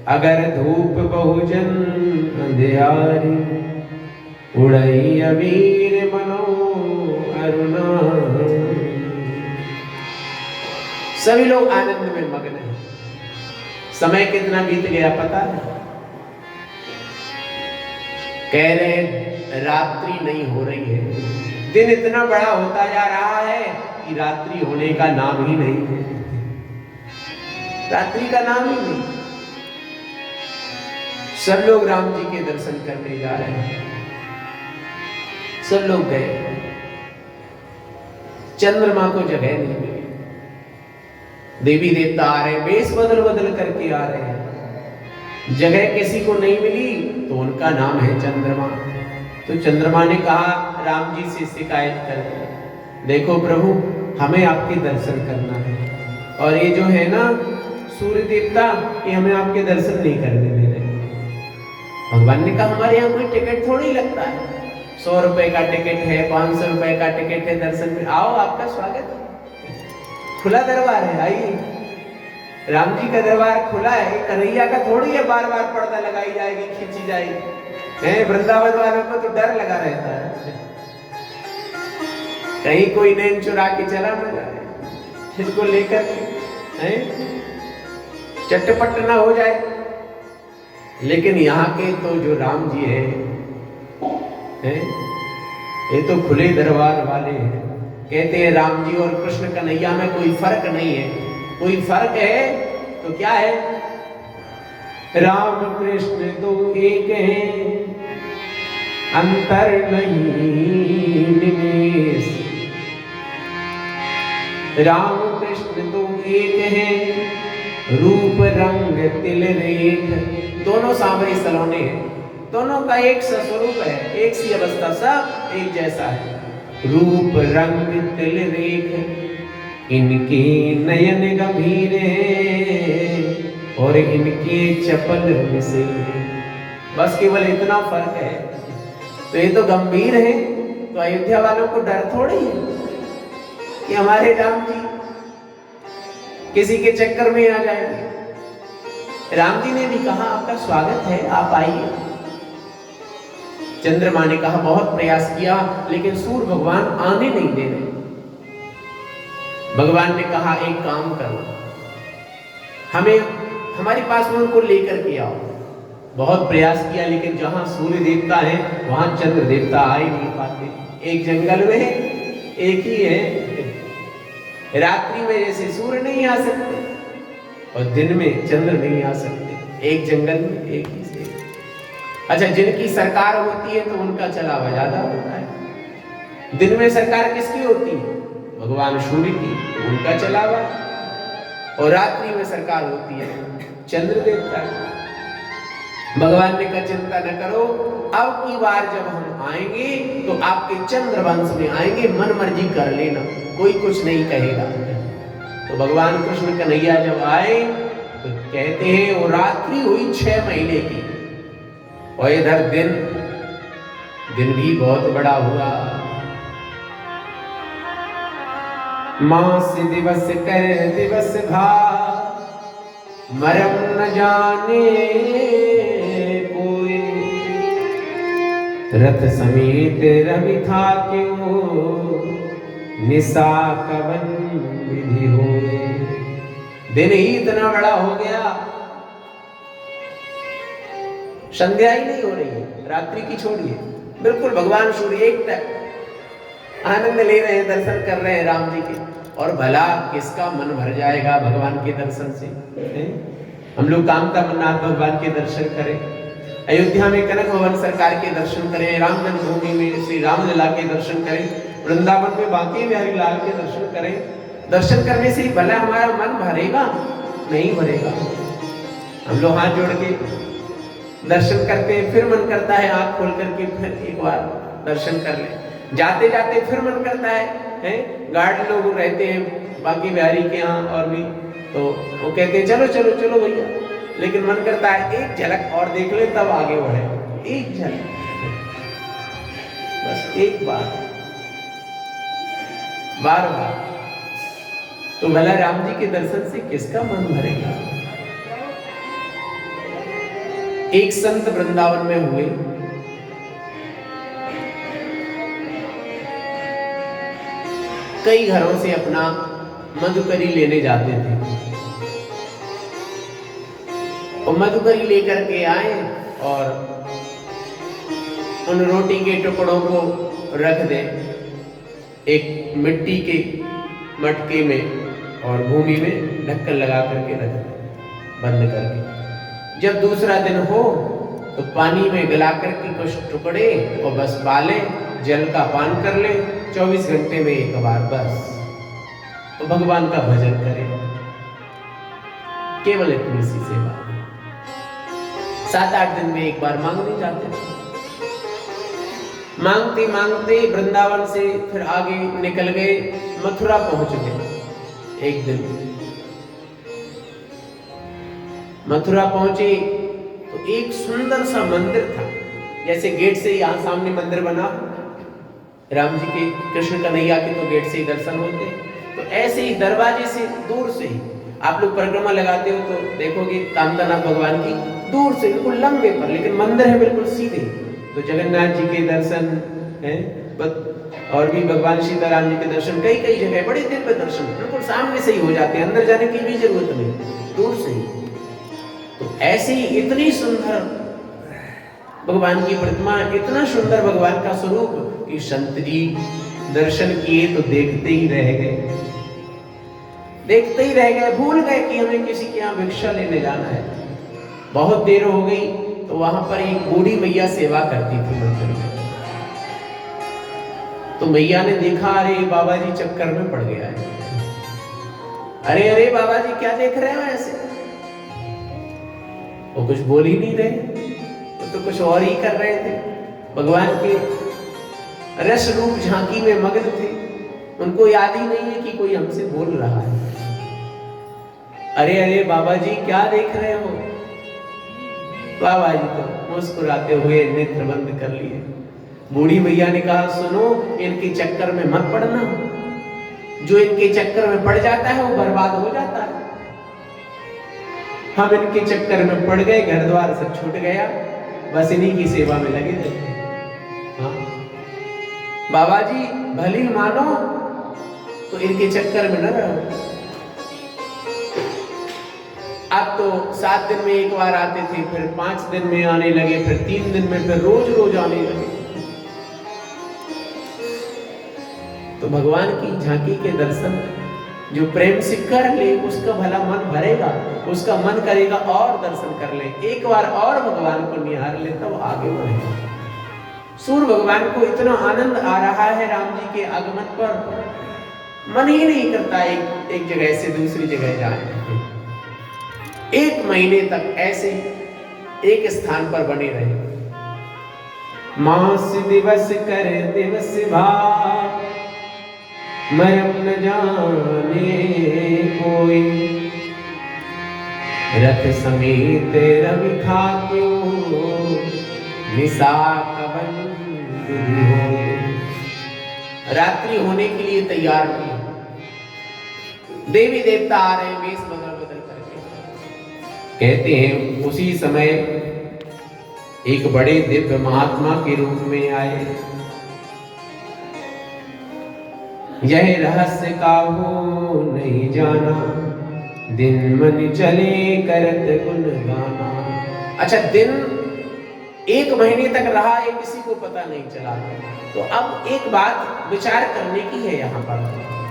Speaker 1: अगर धूप बहुजन अंधियारी उड़ई अबीर मनो अरुणा। सभी लोग आनंद में मगन हैं। समय कितना बीत गया पता है? कह रहे रात्रि नहीं हो रही है। दिन इतना बड़ा होता जा रहा है कि रात्रि होने का नाम ही नहीं है। रात्रि का नाम ही नहीं। सब लोग राम जी के दर्शन करने जा रहे हैं। सब लोग गए, चंद्रमा को जगह नहीं मिली। देवी देवता आ रहे, वेश बदल बदल करके आ रहे हैं। जगह किसी को नहीं मिली तो उनका नाम है चंद्रमा। तो चंद्रमा ने कहा राम जी से शिकायत कर दी, देखो प्रभु हमें आपके दर्शन करना है और ये जो है ना सूर्य देवता, ये हमें आपके दर्शन नहीं करने दे रहे। भगवान ने कहा हमारे यहाँ कोई टिकट थोड़ी लगता है, 100 रुपए का टिकट है, 500 रुपए का टिकट है, दर्शन में आओ, आपका स्वागत है, खुला दरबार है, आइए। राम जी का दरबार खुला है, कन्हैया का थोड़ी है बार बार पर्दा लगाई जाएगी, खींची जाएगी। वृंदावन वालों को तो डर लगा रहता है, कहीं कोई नैन चुरा के चला न जाए, इसको लेकर चटपट ना हो जाए। लेकिन यहाँ के तो जो राम जी हैं, ये तो खुले दरबार वाले हैं। कहते हैं राम जी और कृष्ण कन्हैया में कोई फर्क नहीं है। कोई फर्क है तो क्या है? राम कृष्ण तो एक हैं, अंतर नहीं निमेष। राम कृष्ण तो एक हैं, रूप रंग तिल रेख। दोनों सांवरे सलोने हैं, दोनों का एक सा स्वरूप है, एक सी अवस्था, सब एक जैसा है। रूप रंग तिल रेख, इनके नयन गंभीर हैं और इनके चपल मिसे। बस केवल इतना फर्क है। तो ये तो गंभीर है, तो अयोध्या वालों को डर थोड़ी है कि हमारे राम जी किसी के चक्कर में आ जाएंगे। राम जी ने भी कहा आपका स्वागत है, आप आइए। चंद्रमा ने कहा बहुत प्रयास किया लेकिन सूर्य भगवान आने नहीं दे रहे। भगवान ने कहा एक काम करो, हमें हमारे पास में उनको लेकर के आओ। बहुत प्रयास किया लेकिन जहां सूर्य देवता है वहां चंद्र देवता आ ही नहीं पाते। एक जंगल में एक ही है, रात्रि में जैसे सूर्य नहीं आ सकते और दिन में चंद्र नहीं आ सकते, एक जंगल में एक ही से। अच्छा, जिनकी सरकार होती है तो उनका चलावा ज्यादा होता है। दिन में सरकार किसकी होती है? भगवान सूर्य की, तो उनका चलावा। और रात्रि में सरकार होती है चंद्र देवता की। भगवान ने कहा चिंता न करो, अब की बार जब हम आएंगे तो आपके चंद्र वंश में आएंगे, मन मर्जी कर लेना, कोई कुछ नहीं कहेगा। तो भगवान कृष्ण कन्हैया जब आए तो कहते हैं वो रात्रि हुई 6 महीने की और इधर दिन भी बहुत बड़ा हुआ। मास दिवस कह दिवस भा, मरम न जाने कोई। रथ समेत रवि था क्यों, निशा कवन विधि होए। दिन ही इतना बड़ा हो गया, संध्या ही नहीं हो रही है, रात्रि की छोड़िए, बिल्कुल भगवान सूर्य एक तक आनंद ले रहे हैं, दर्शन कर रहे हैं राम जी के। और भला किसका मन भर जाएगा भगवान के दर्शन से? हम लोग कामता मन्नाथ भगवान के दर्शन करें, अयोध्या में कनक भवन सरकार के दर्शन करें, राम जन्मभूमि में श्री रामलला के दर्शन करें, वृंदावन में बांके बिहारी लाल के दर्शन करें। दर्शन करने से भला हमारा मन भरेगा? नहीं भरेगा। हम लोग हाथ जोड़ के दर्शन करते हैं, फिर मन करता है आंख खोल करके फिर एक बार दर्शन कर ले। जाते जाते फिर मन करता है हैं, गार्ड लोग रहते हैं बाकी बिहारी के यहाँ और भी, तो वो कहते हैं चलो चलो चलो भैया, लेकिन मन करता है एक झलक और देख ले तब आगे बढ़े, एक झलक, बस एक बार, बार बार। तो भला राम जी के दर्शन से किसका मन भरेगा। एक संत वृंदावन में हुए, कई घरों से अपना मधुकरी लेने जाते थे, और मधुकरी लेकर के आए और उन रोटी के टुकड़ों को रख दे एक मिट्टी के मटके में और भूमि में ढक्कन लगा करके रख दे बंद करके। जब दूसरा दिन हो तो पानी में गला करके कुछ टुकड़े और बस बाले जल का पान कर ले, 24 घंटे में एक बार बस, तो भगवान का भजन करें, केवल इतनी सी सेवा। 7-8 दिन में एक बार मांगने जाते थे। मांगते मांगते वृंदावन से फिर आगे निकल गए, मथुरा पहुंच गए। एक दिन मथुरा पहुंचे तो एक सुंदर सा मंदिर था, जैसे गेट से यहाँ सामने मंदिर बना, राम जी के कृष्ण कन्हैया के तो गेट से ही दर्शन होते, तो ऐसे ही दरवाजे से दूर से ही आप लोग परिक्रमा लगाते हो तो देखोगे कामदानाथ भगवान की दूर से बिल्कुल लंबे पर, लेकिन मंदिर है बिल्कुल सीधे। तो जगन्नाथ जी के दर्शन हैं, और भी भगवान सीताराम जी के दर्शन कई कई जगह बड़े दिव्य दर्शन बिल्कुल सामने से ही हो जाते हैं, अंदर जाने की भी जरूरत नहीं, दूर से ही। तो ऐसे ही इतनी सुंदर भगवान की प्रतिमा, इतना सुंदर भगवान का स्वरूप कि संत जी दर्शन किए तो देखते ही रह गए, देखते ही रह गए, भूल गए कि हमें किसी के यहाँ भिक्षा लेने जाना है। बहुत देर हो गई तो वहां पर एक बूढ़ी मैया सेवा करती थी मंदिर में। तो मैया ने देखा, अरे बाबा जी चक्कर में पड़ गया है। अरे अरे बाबा जी क्या देख रहे हो ऐसे? वो कुछ बोल ही नहीं रहे, वो तो कुछ और ही कर रहे थे, भगवान के रस रूप झांकी में मग्न थे, उनको याद ही नहीं है कि कोई हमसे बोल रहा है। अरे अरे बाबा जी क्या देख रहे हो? बाबा जी तो मुस्कुराते हुए नेत्र बंद कर लिए। बूढ़ी मैया ने कहा, सुनो, इनके चक्कर में मत पड़ना, जो इनके चक्कर में पड़ जाता है वो बर्बाद हो जाता है। हम इनके चक्कर में पड़ गए, घर द्वार सब छूट गया, बस इन्हीं की सेवा में लगे थे। हाँ बाबा जी भली मानो तो इनके चक्कर में न रहो। अब तो 7 दिन में एक बार आते थे, फिर 5 दिन में आने लगे, फिर 3 दिन में, फिर रोज रोज आने लगे। तो भगवान की झांकी के दर्शन जो प्रेम से कर ले उसका भला मन भरेगा, उसका मन करेगा और दर्शन कर ले, एक बार और भगवान को निहार ले, तब आगे बढ़ेगा। सूर्य भगवान को इतना आनंद आ रहा है राम जी के आगमन पर, मन ही नहीं करता एक जगह से दूसरी जगह जाए। 1 महीने तक ऐसे एक स्थान पर बने रहे। मास दिवस कर दिवस भाव, मरम न जाने कोई, रथ समेत रवि खाक्यों, निशा कवन विधि होय। रात्रि होने के लिए तैयार थी, देवी देवता आ रहे हैं वेश बदल बदल करके। कहते हैं उसी समय एक बड़े दिव्य महात्मा के रूप में आए। यह रहस्य काहू नहीं जाना, दिन मन चले करत गुण गाना। अच्छा, दिन 1 महीने तक रहा है, किसी को पता नहीं चला। तो अब एक बात विचार करने की है यहाँ पर,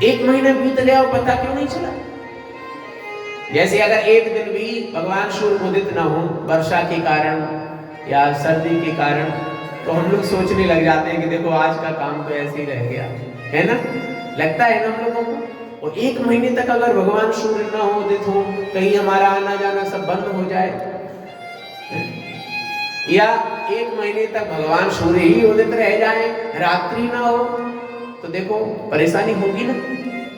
Speaker 1: 1 महीना बीत गया और पता क्यों नहीं चला? जैसे अगर एक दिन भी भगवान सूर्य उदित ना हो वर्षा के कारण या सर्दी के कारण, तो हम लोग सोचने लग जाते हैं कि देखो आज का काम तो ऐसे ही रह गया है ना, लगता है ना हम लोगों को। और 1 महीने तक अगर भगवान सूर्य ना हो उदित हो, कहीं हमारा आना जाना सब बंद हो जाए, या 1 महीने तक भगवान सूर्य ही उदित रह जाए, रात्रि ना हो, तो देखो परेशानी होगी ना,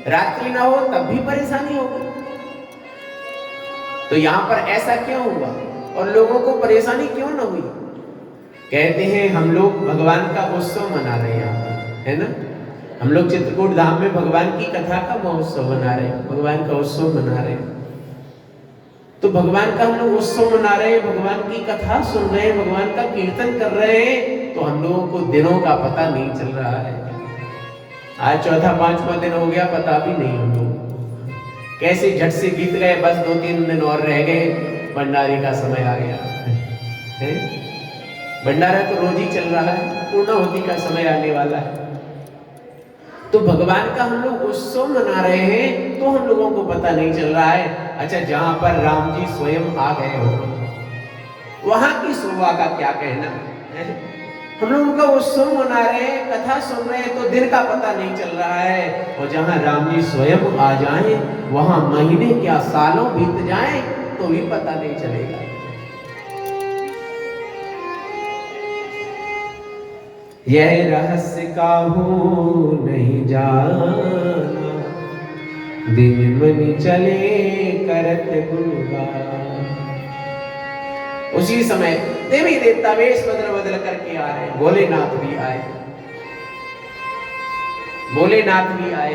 Speaker 1: रात्रि ना हो तब भी परेशानी होगी। तो यहां पर ऐसा क्यों हुआ और लोगों को परेशानी क्यों ना हुई? कहते हैं हम लोग भगवान का उत्सव मना रहे हैं यहाँ पर, है ना। हम लोग चित्रकूट धाम में भगवान की कथा का महोत्सव मना रहे हैं, भगवान का उत्सव मना रहे हैं। तो भगवान का हम लोग उत्सव मना रहे हैं, भगवान की कथा सुन रहे हैं, भगवान का कीर्तन कर रहे हैं, तो हम लोगों को दिनों का पता नहीं चल रहा है। आज चौथा पांचवा दिन हो गया, पता भी नहीं हम लोग कैसे झट से बीत गए। बस 2-3 दिन और रह गए, भंडारे का समय आ गया है। भंडारा तो रोज ही चल रहा है, पूर्णाहुति का समय आने वाला है। तो भगवान का हम लोग उत्सव मना रहे हैं तो हम लोगों को पता नहीं चल रहा है। अच्छा, जहां पर राम जी स्वयं आ गए हो वहां की शोभा का क्या कहना है? हम लोग उनका उत्सव मना रहे हैं, कथा सुन रहे हैं, तो दिन का पता नहीं चल रहा है। और जहां राम जी स्वयं आ जाएं वहां महीने क्या सालों बीत जाएं तो भी पता नहीं चलेगा। यह रहस्य काहू नहीं जाना, दिन मनि चले करत गुणगान। उसी समय देवी देवता वेश बदल बदल करके आ रहे हैं। भोलेनाथ भी आए, भोलेनाथ भी आए।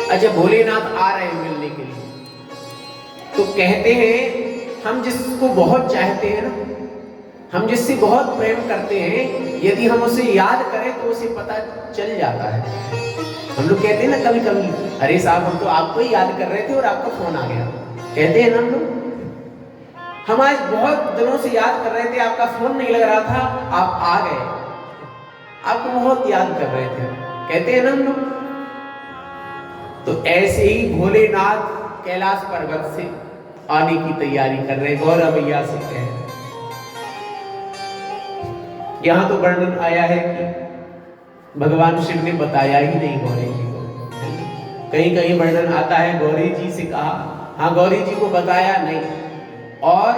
Speaker 1: अच्छा, भोलेनाथ आ रहे हैं मिलने के लिए, तो कहते हैं हम जिसको बहुत चाहते हैं ना, हम जिससे बहुत प्रेम करते हैं, यदि हम उसे याद करें तो उसे पता चल जाता है। हम लोग कहते हैं ना कभी कभी, अरे साहब हम तो आपको ही याद कर रहे थे और आपका फोन आ गया, कहते हैं ना हम लोग। हम आज बहुत दिनों से याद कर रहे थे, आपका फोन नहीं लग रहा था, आप आ गए, आपको बहुत याद कर रहे थे, कहते हैं ना हम लोग। तो ऐसे ही भोलेनाथ कैलाश पर्वत से आने की तैयारी कर रहे हैं। गौरा मैया से कह रहे, यहां तो वर्णन आया है कि भगवान शिव ने बताया ही नहीं गौरी जी को। कहीं कहीं वर्णन आता है गौरी जी से कहा, हाँ गौरी जी को बताया नहीं, और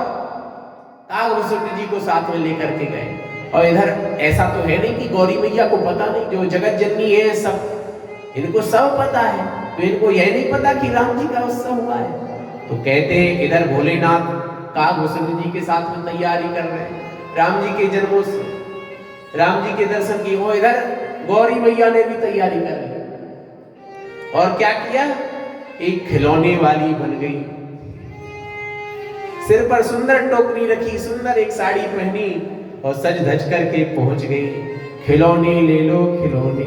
Speaker 1: कागभूषण जी को साथ में लेकर के गए। और इधर ऐसा तो है नहीं कि गौरी मैया को पता नहीं, जो जगत जननी है सब, इनको सब पता है, तो इनको यह नहीं पता कि राम जी का उत्सव हुआ है। तो कहते हैं इधर भोलेनाथ कागभूषण जी के साथ में तैयारी कर रहे हैं राम जी के जन्मोत्सव, राम जी के दर्शन की। वो इधर गौरी मैया ने भी तैयारी कर ली, और क्या किया, एक खिलौने वाली बन गई, सिर पर सुंदर टोकरी रखी, सुंदर एक साड़ी पहनी और सज धज करके पहुंच गई। खिलौने ले लो खिलौने।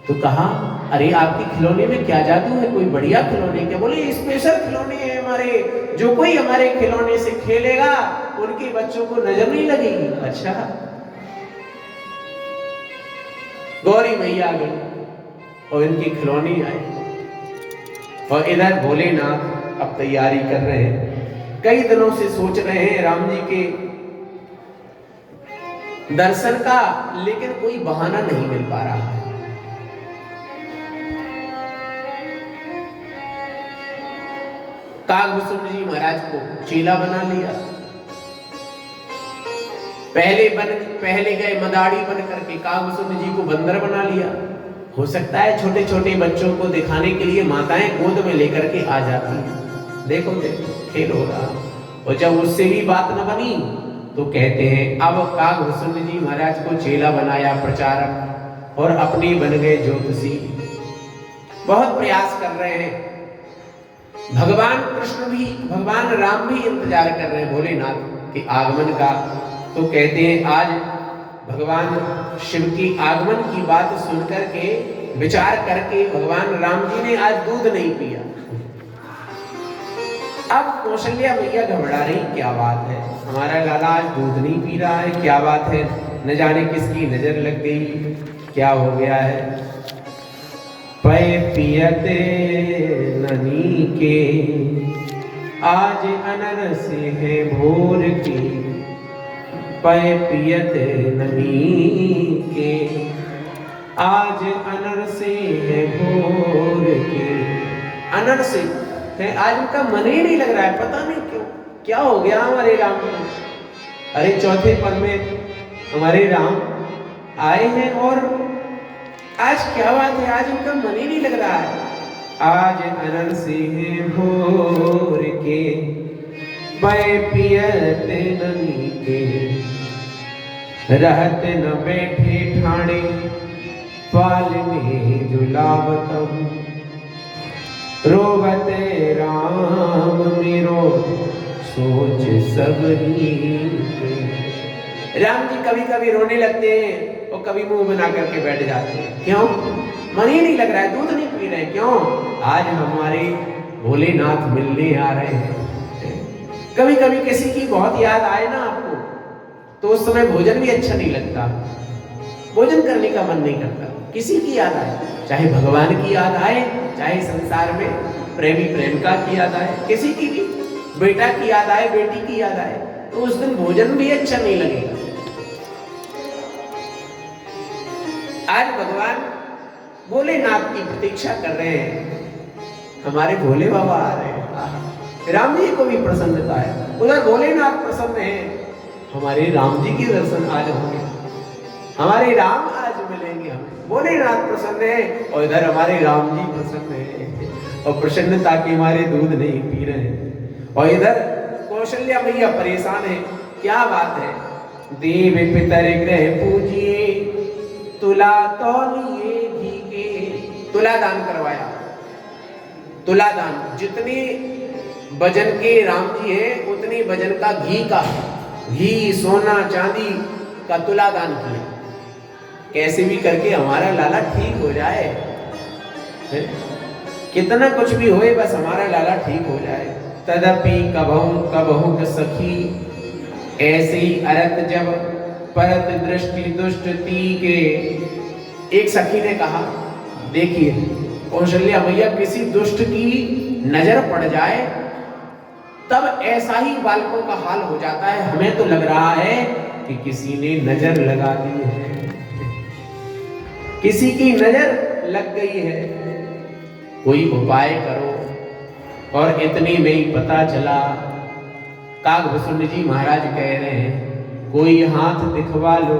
Speaker 1: तो कहा अरे आपके खिलौने में क्या जादू है, कोई बढ़िया खिलौने क्या? बोले स्पेशल खिलौने हैं हमारे, जो कोई हमारे खिलौने से खेलेगा उनके बच्चों को नजर नहीं लगेगी। अच्छा, गौरी मैया आ गई और इनके खिलौने आए, और इधर भोलेनाथ अब तैयारी कर रहे हैं, कई दिनों से सोच रहे हैं राम जी के दर्शन का, लेकिन कोई बहाना नहीं मिल पा रहा है। कागभूषण जी महाराज को चेला बना लिया, पहले गए मदारी बन करके, कागभूषण जी को बंदर बना लिया। हो सकता है छोटे छोटे बच्चों को दिखाने के लिए माताएं गोद में लेकर के आ जाती हैं, देखो देखो खेल हो रहा। और जब उससे भी बात न बनी तो कहते हैं अब कागभूषण जी महाराज को चेला बनाया प्रचारक, और अपनी बन गए ज्योतिषी। बहुत प्रयास कर रहे हैं, भगवान कृष्ण भी, भगवान राम भी इंतजार कर रहे हैं भोलेनाथ के आगमन का। तो कहते हैं आज भगवान शिव की आगमन की बात सुनकर के, विचार करके भगवान राम जी ने आज दूध नहीं पिया। अब कौशल्या मैया घबरा रही, क्या बात है, हमारा लाला आज दूध नहीं पी रहा है, क्या बात है, न जाने किसकी नजर लग गई, क्या हो गया है। पय पियते ननी के आज अनरस है भोर की, पय पियते ननी के आज अनरस है भोर के। अनरस है, आज उनका मन ही नहीं लग रहा है, पता नहीं क्यों, क्या हो गया हमारे राम को। अरे चौथे पद में हमारे राम आए हैं और आज क्या बात है, आज उनका मन ही नहीं लग रहा है। आज अनर सिंह भोर के मैं पियत ननी के, रहत न बैठे ठाणे पालने झुलावतम, रोवते राम मेरो सोच सबरी के। राम जी कभी कभी रोने लगते हैं और कभी मुंह बना करके बैठ जाते हैं। क्यों? मन ही नहीं लग रहा है, दूध नहीं पी रहे। क्यों? आज हमारे भोलेनाथ मिलने आ रहे हैं। कभी कभी किसी की बहुत याद आए ना आपको, तो उस समय भोजन भी अच्छा नहीं लगता, भोजन करने का मन नहीं करता। किसी की याद आए, चाहे भगवान की याद आए, चाहे संसार में प्रेमी प्रेमिका की याद आए, किसी की भी बेटा की याद आए, बेटी की याद आए, तो उस दिन भोजन भी अच्छा नहीं लगेगा। आज भगवान भोलेनाथ की प्रतीक्षा कर रहे हैं, हमारे भोले बाबा आ रहे हैं। राम जी को भी प्रसन्नता है, उधर भोलेनाथ प्रसन्न है, हमारे राम जी के दर्शन आज होंगे, हमारे राम आज मिलेंगे हमें। भोलेनाथ प्रसन्न है और इधर हमारे राम जी प्रसन्न है, और प्रसन्नता के मारे दूध नहीं पी रहे हैं। और इधर कौशल्या मैया परेशान है। क्या बात है, देव पितर ग्रह पूजिए, तुला तो लिए घी के। तुला दान करवाया, तुला दान, जितनी वजन के राम जी है उतनी वजन का घी का, घी सोना चांदी का तुला दान किया। कैसे भी करके हमारा लाला ठीक हो जाए, कितना कुछ भी होए बस हमारा लाला ठीक हो जाए। तदपि कबहु क सखी, ऐसी अरत जब परत दृष्टि दुष्ट ती के। एक सखी ने कहा, देखिए कौशल्या मैया किसी दुष्ट की नजर पड़ जाए तब ऐसा ही बालकों का हाल हो जाता है। हमें तो लग रहा है कि किसी ने नजर लगा दी है, किसी की नजर लग गई है, कोई उपाय करो। और इतने में ही पता चला, कागभूषण जी महाराज कह रहे हैं, कोई हाथ दिखवा लो,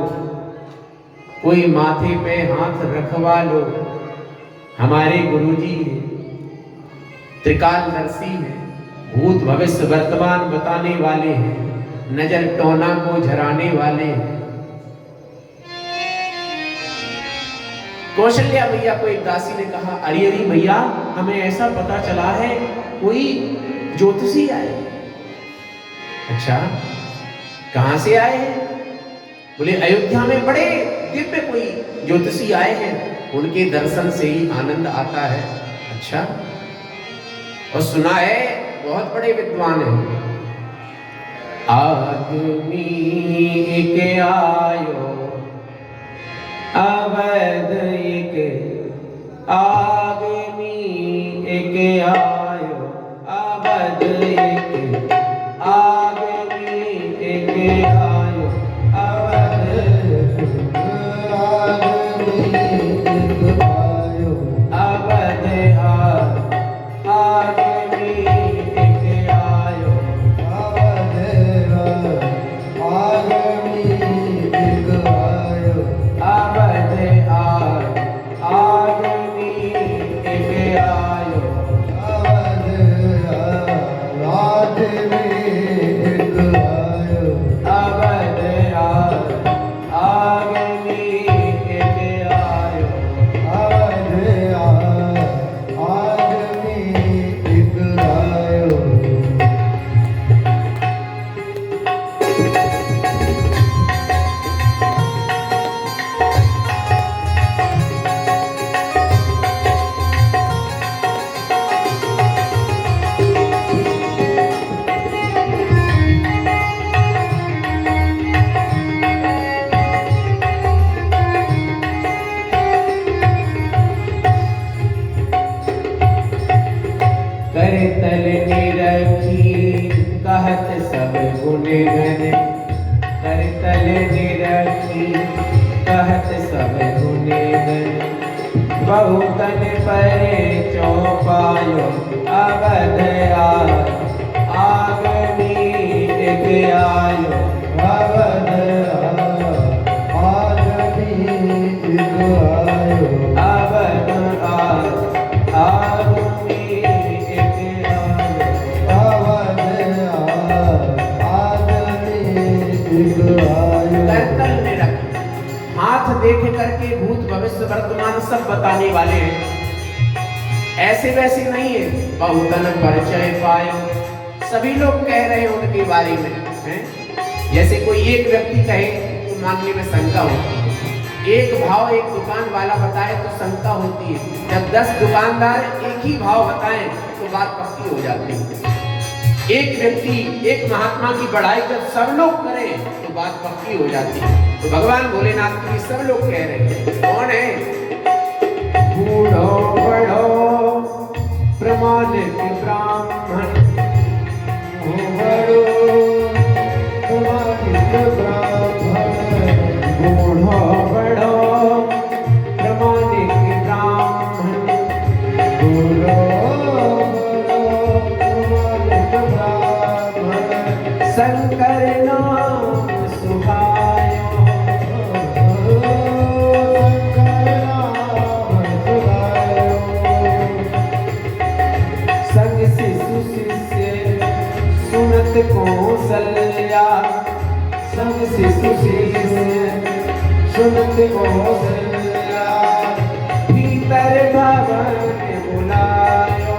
Speaker 1: कोई माथे पे हाथ रखवा लो। हमारे गुरुजी त्रिकालदर्शी हैं, भूत भविष्य वर्तमान बताने वाले हैं, नजर टोना को झराने वाले हैं। कौशल्या मैया को एक दासी ने कहा, अरे अरे भैया, हमें ऐसा पता चला है कोई ज्योतिषी आए। अच्छा, कहां से आए हैं? बोले अयोध्या में बड़े दिव्य कोई ज्योतिषी आए हैं, उनके दर्शन से ही आनंद आता है। अच्छा, और सुना है बहुत बड़े विद्वान हैं। आदमी एक आयो अवध एक, आदमी एक आयो अवध एक, आदमी एक आयो अवध,
Speaker 2: आदमी एक आयो
Speaker 1: अवध आदमी एक आयो
Speaker 2: अवध, आदमी एक आयो
Speaker 1: अवध आदमी एक आयो
Speaker 2: अवध, आदमी एक आयो
Speaker 1: अवध आदमी एक आयो।
Speaker 2: अवध, आदमी एक आयो।
Speaker 1: करतल निरखी कहत सब गुण गण, करतल निरखी कहत सब गुण गण। बहुतन परे चौपायो अवध आगमी एक आयो
Speaker 2: अवध, आदमी आयो
Speaker 1: अवध आगमी एक आयो
Speaker 2: अवध आगमी एक आयो।
Speaker 1: करतल में रख हाथ देख करके भूत भविष्य वर्तमान सब बताने वाले हैं। ऐसे वैसे नहीं है बहुतन परिचय पायो, सभी लोग कह रहे हैं उनके बारे में हैं? जैसे कोई एक व्यक्ति कहे तो मानने में शंका होती है, एक भाव एक दुकान वाला बताए तो शंका होती है, जब 10 दुकानदार एक ही भाव बताएं तो बात पक्की हो जाती है। एक व्यक्ति एक महात्मा की बढ़ाई जब सब लोग करें तो बात पक्की हो जाती है। तो भगवान भोलेनाथ की सब लोग कह रहे हैं, कौन है? बूढ़ो बड़ो प्रमाणिक ब्राह्मण,
Speaker 2: बड़ो प्रमाणिक ब्राह्मण,
Speaker 1: बूढ़ो बड़ो प्रमाणिक ब्राह्मण,
Speaker 2: बूढ़ो प्रमाणिक ब्राह्मण,
Speaker 1: शंकर नाम सुहायो,
Speaker 2: शंकर नाम सुहायो।
Speaker 1: संग शिशु शिष्य सुनत कौशल्या, संग शिशु शिष्य सुनत कौशल्या, भीतर भवन बुलायो,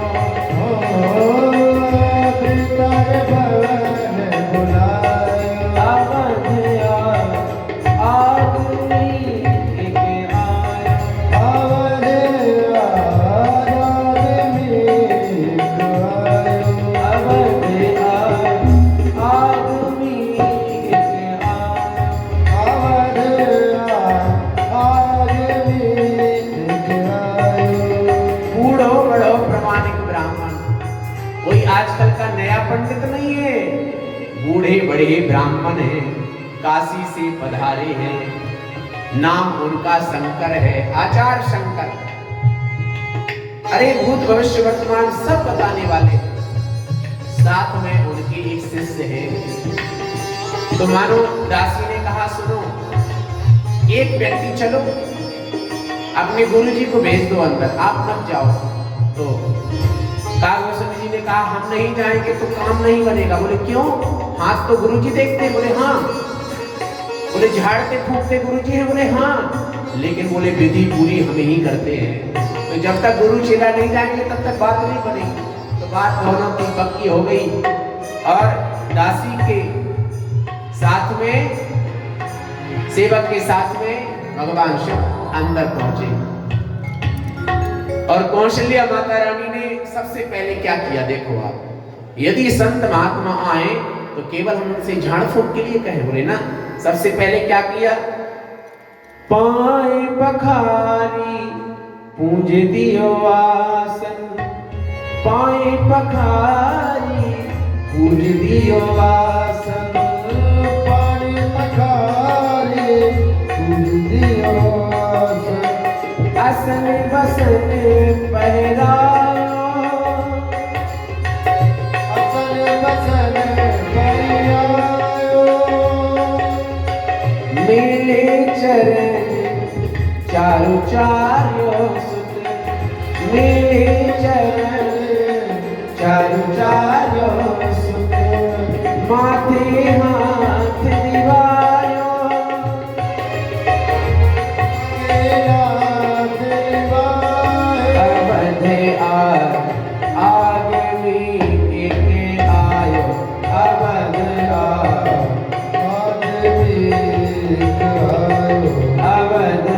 Speaker 2: भीतर भवन बुलायो,
Speaker 1: अवध आगमी एक आयो,
Speaker 2: अवध आगमी एक आयो,
Speaker 1: अवध आगमी एक आयो।
Speaker 2: अवध आगमी एक आयो।
Speaker 1: बूढ़ो बड़ो प्रमाणिक ब्राह्मण, कोई आजकल का नया पंडित नहीं है, बूढ़े बड़े ब्राह्मण हैं, काशी से पधारे हैं, नाम उनका शंकर है, आचार्य शंकर। अरे भूत भविष्य वर्तमान सब बताने वाले, साथ में उनके एक शिष्य है। तो मानो दासी ने कहा, सुनो एक व्यक्ति चलो अपने गुरुजी को भेज दो अंदर, आप मत जाओ। तो कागभूषण जी ने कहा, हम नहीं जाएंगे तो काम नहीं बनेगा। बोले क्यों? हाथ तो गुरुजी देखते। बोले हाँ। बोले झाड़ते फूकते गुरुजी हैं। बोले हाँ, लेकिन बोले विधि पूरी हम ही करते हैं। तो जब तक गुरु चेला नहीं जाएंगे तब तक बात नहीं बनेगी। तो बात दोनों की पक्की हो गई और दासी के साथ में, सेवक के साथ में भगवान शिव अंदर पहुंचे। और कौशल्या माता रानी ने सबसे पहले क्या किया देखो आप, यदि संत महात्मा आए तो केवल हम उनसे झाड़ फूक के लिए कहें, बोले ना, सबसे पहले क्या किया, पाए पखारी पूज दियो आसन, पाए पखारी पूज दियो आसन,
Speaker 2: पाए पखारी पूज दियो आसन,
Speaker 1: असन बसन पहरायो,
Speaker 2: असन बसन पहरायो,
Speaker 1: मेरे चरण चारु चार्यो सुत, मेरे चरण चारु चार्यो सुत, माथे हाथ दिवायो, अवध आगमी एक आयो, अवध अवध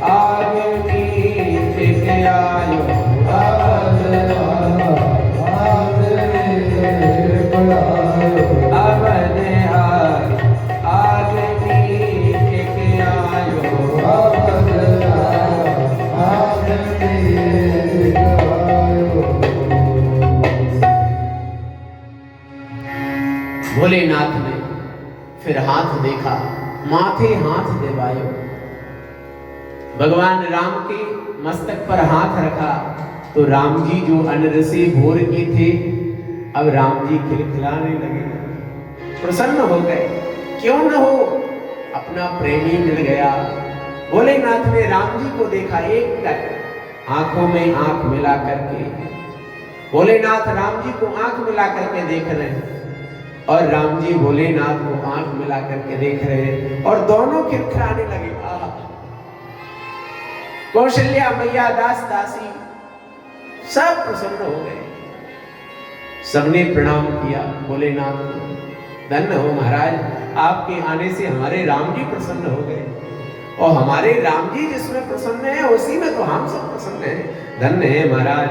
Speaker 1: आगमी एक आयो, अवध अवध आगमी एक आयो, भोलेनाथ ने फिर हाथ देखा, माथे हाथ दिवायो, भगवान राम के मस्तक पर हाथ रखा तो राम जी जो अनर से भोर के थे, अब राम जी खिलखिलाने लगे, प्रसन्न हो गए। क्यों न हो, अपना प्रेमी मिल गया, भोलेनाथ ने राम जी को देखा, एक टक आंखों में आंख मिला करके। भोलेनाथ राम जी को आंख मिला करके देख रहे हैं और राम जी भोलेनाथ को आंख मिला करके देख रहे हैं और दोनों खिलखिलाने लगे। कौशल्या मैया, दास दासी सब प्रसन्न हो गए। सबने प्रणाम किया भोलेनाथ को। धन्य हो महाराज, आपके आने से हमारे राम जी प्रसन्न हो गए और हमारे राम जी जिसमें प्रसन्न है उसी में तो हम सब प्रसन्न हैं। धन्य है महाराज,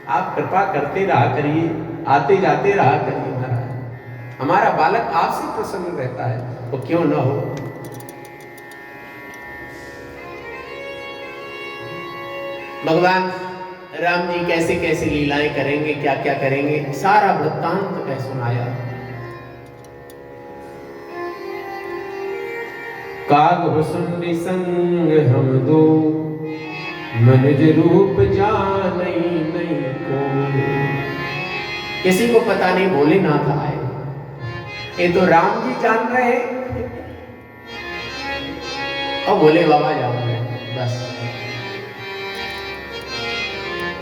Speaker 1: आप कृपा करते रहा करिए, आते जाते रहा करिए महाराज। हमारा बालक आपसे प्रसन्न रहता है तो क्यों ना हो। भगवान राम जी कैसे कैसे लीलाएं करेंगे, क्या क्या करेंगे, सारा वृत्तांत कह सुनाया। कागभुसुंडी संग हम दो, मनुज रूप जानई नहीं को। किसी को पता नहीं भोलेनाथ आए, ये तो राम जी जान रहे और भोले बाबा जान रहे, बस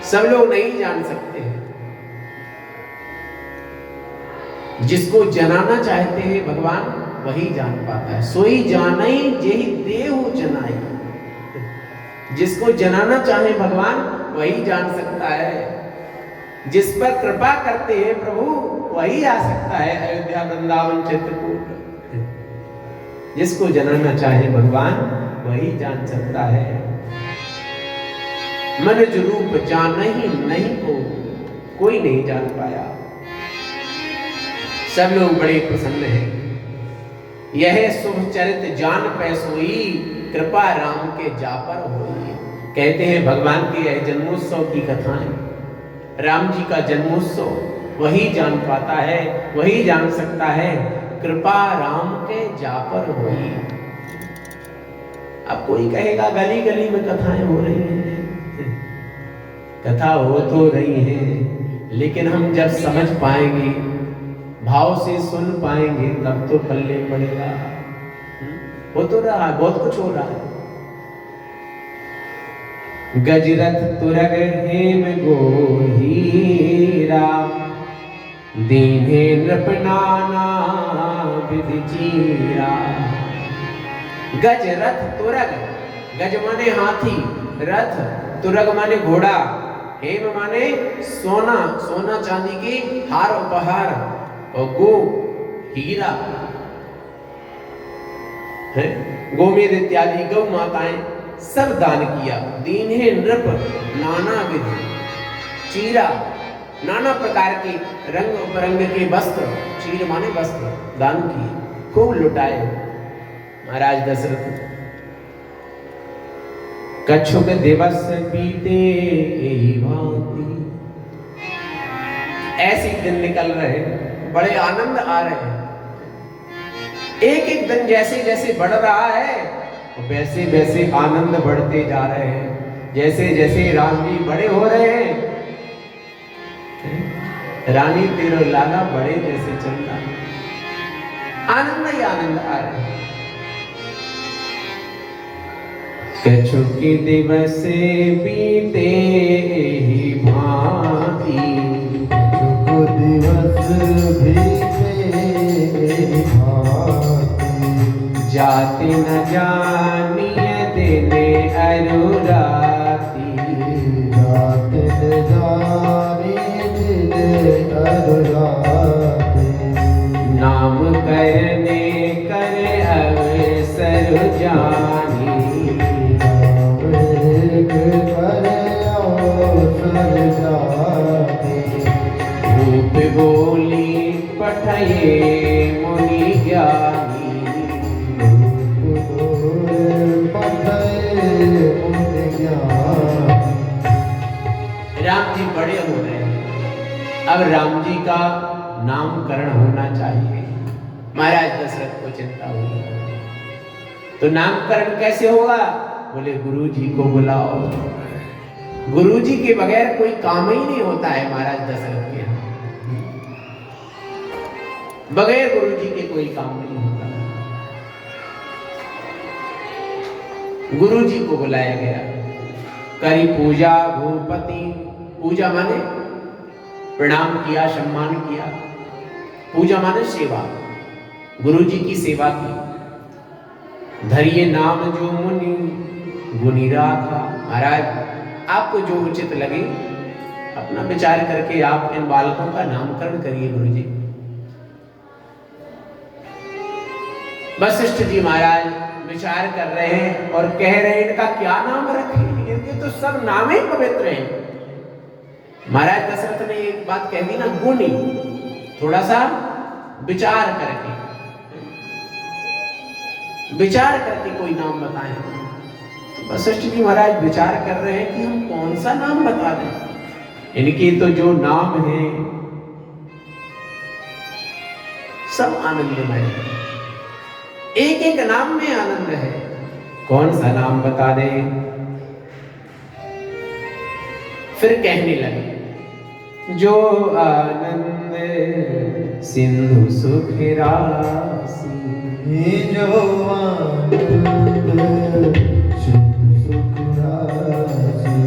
Speaker 1: सब लोग नहीं जान सकते। जिसको जनाना चाहते हैं भगवान वही जान पाता है। सोई जानई जेहि देहु जनाई। जिसको जनाना चाहे भगवान वही जान सकता है। जिस पर कृपा करते हैं प्रभु वही आ सकता है अयोध्या, वृंदावन, चित्रकूट। जिसको जनाना चाहे भगवान वही जान सकता है। मनुज रूप जानहि नहीं को, कोई नहीं जान पाया। सब लोग बड़े प्रसन्न हैं। यह शुभ चरित जान पै सोई, कृपा राम के जापर होई। कहते हैं भगवान के यह जन्मोत्सव की कथाएं, राम जी का जन्मोत्सव वही जान पाता है, वही जान सकता है। कृपा राम के जापर होई। अब कोई कहेगा गली गली में कथाएं हो रही हैं। कथा हो तो रही है, लेकिन हम जब समझ पाएंगे, भाव से सुन पाएंगे, तब तो पल्ले पड़ेगा। हो तो रहा, बहुत कुछ हो रहा है। गजरथ तुरग हेम गोहीरा, दीन्हे नृपनाना विधि चीरा। गजरथ तुरग, गज माने हाथी, रथ तुरग माने घोड़ा, हेम माने सोना, सोना चांदी की हार उपहार, और गो हीरा है। गोमेद इत्यादि गौ माताएं सब दान किया। दीन्हे नृप नाना विधि चीरा, नाना प्रकार के रंग उपरंग के वस्त्र, चीर माने वस्त्र, दान किए, खूब लुटाए महाराज दशरथ। कछुक दिवस बीते यही भांति। ऐसे दिन निकल रहे, बड़े आनंद आ रहे हैं। एक एक दिन जैसे जैसे बढ़ रहा है वैसे वैसे आनंद बढ़ते जा रहे हैं। जैसे जैसे राम जी बड़े हो रहे हैं, रानी तेरो लाला बड़े जैसे चलता, आनंद ही आनंद आ रहे हैं। कछुक दिवस बीते ही भांति,
Speaker 2: कछुक दिवस बीते भांति।
Speaker 1: जाति न जानिय दिन अरुराती।
Speaker 2: जाति न जानिय दिन अरुराती।
Speaker 1: नाम करने कर अवसर जानी। रूप बोली पठये मुनि ज्ञानी। राम जी बड़े हो रहे हैं, अब राम जी का नामकरण होना चाहिए। महाराज दशरथ को चिंता हुई, तो नामकरण कैसे होगा? बोले गुरु जी को बुलाओ। गुरु जी के बगैर कोई काम ही नहीं होता है महाराज दशरथ के यहाँ। बगैर गुरु जी के कोई काम नहीं होता। गुरु जी को बुलाया गया। करी पूजा भूपति, पूजा माने प्रणाम किया, सम्मान किया। पूजा माने सेवा, गुरु जी की सेवा की। धरिए नाम जो मुनि गुनी राखा। महाराज आपको जो उचित लगे अपना विचार करके आप इन बालकों का नामकरण करिए गुरु जी। वशिष्ठ जी महाराज विचार कर रहे हैं और कह रहे हैं इनका क्या नाम रखें, इनके तो सब नाम ही पवित्र हैं। महाराज दशरथ ने एक बात कह दी ना, गुणी, थोड़ा सा विचार करके कोई नाम बताएं। तो वशिष्ठ जी महाराज विचार कर रहे हैं कि हम कौन सा नाम बता दें। इनके तो जो नाम है सब आनंदमय है, एक एक नाम में आनंद है। कौन सा नाम बता दें? फिर कहने लगे, जो आनंद सिंधु सुख राशि,
Speaker 2: जो आनंद सिंधु सुख राशि,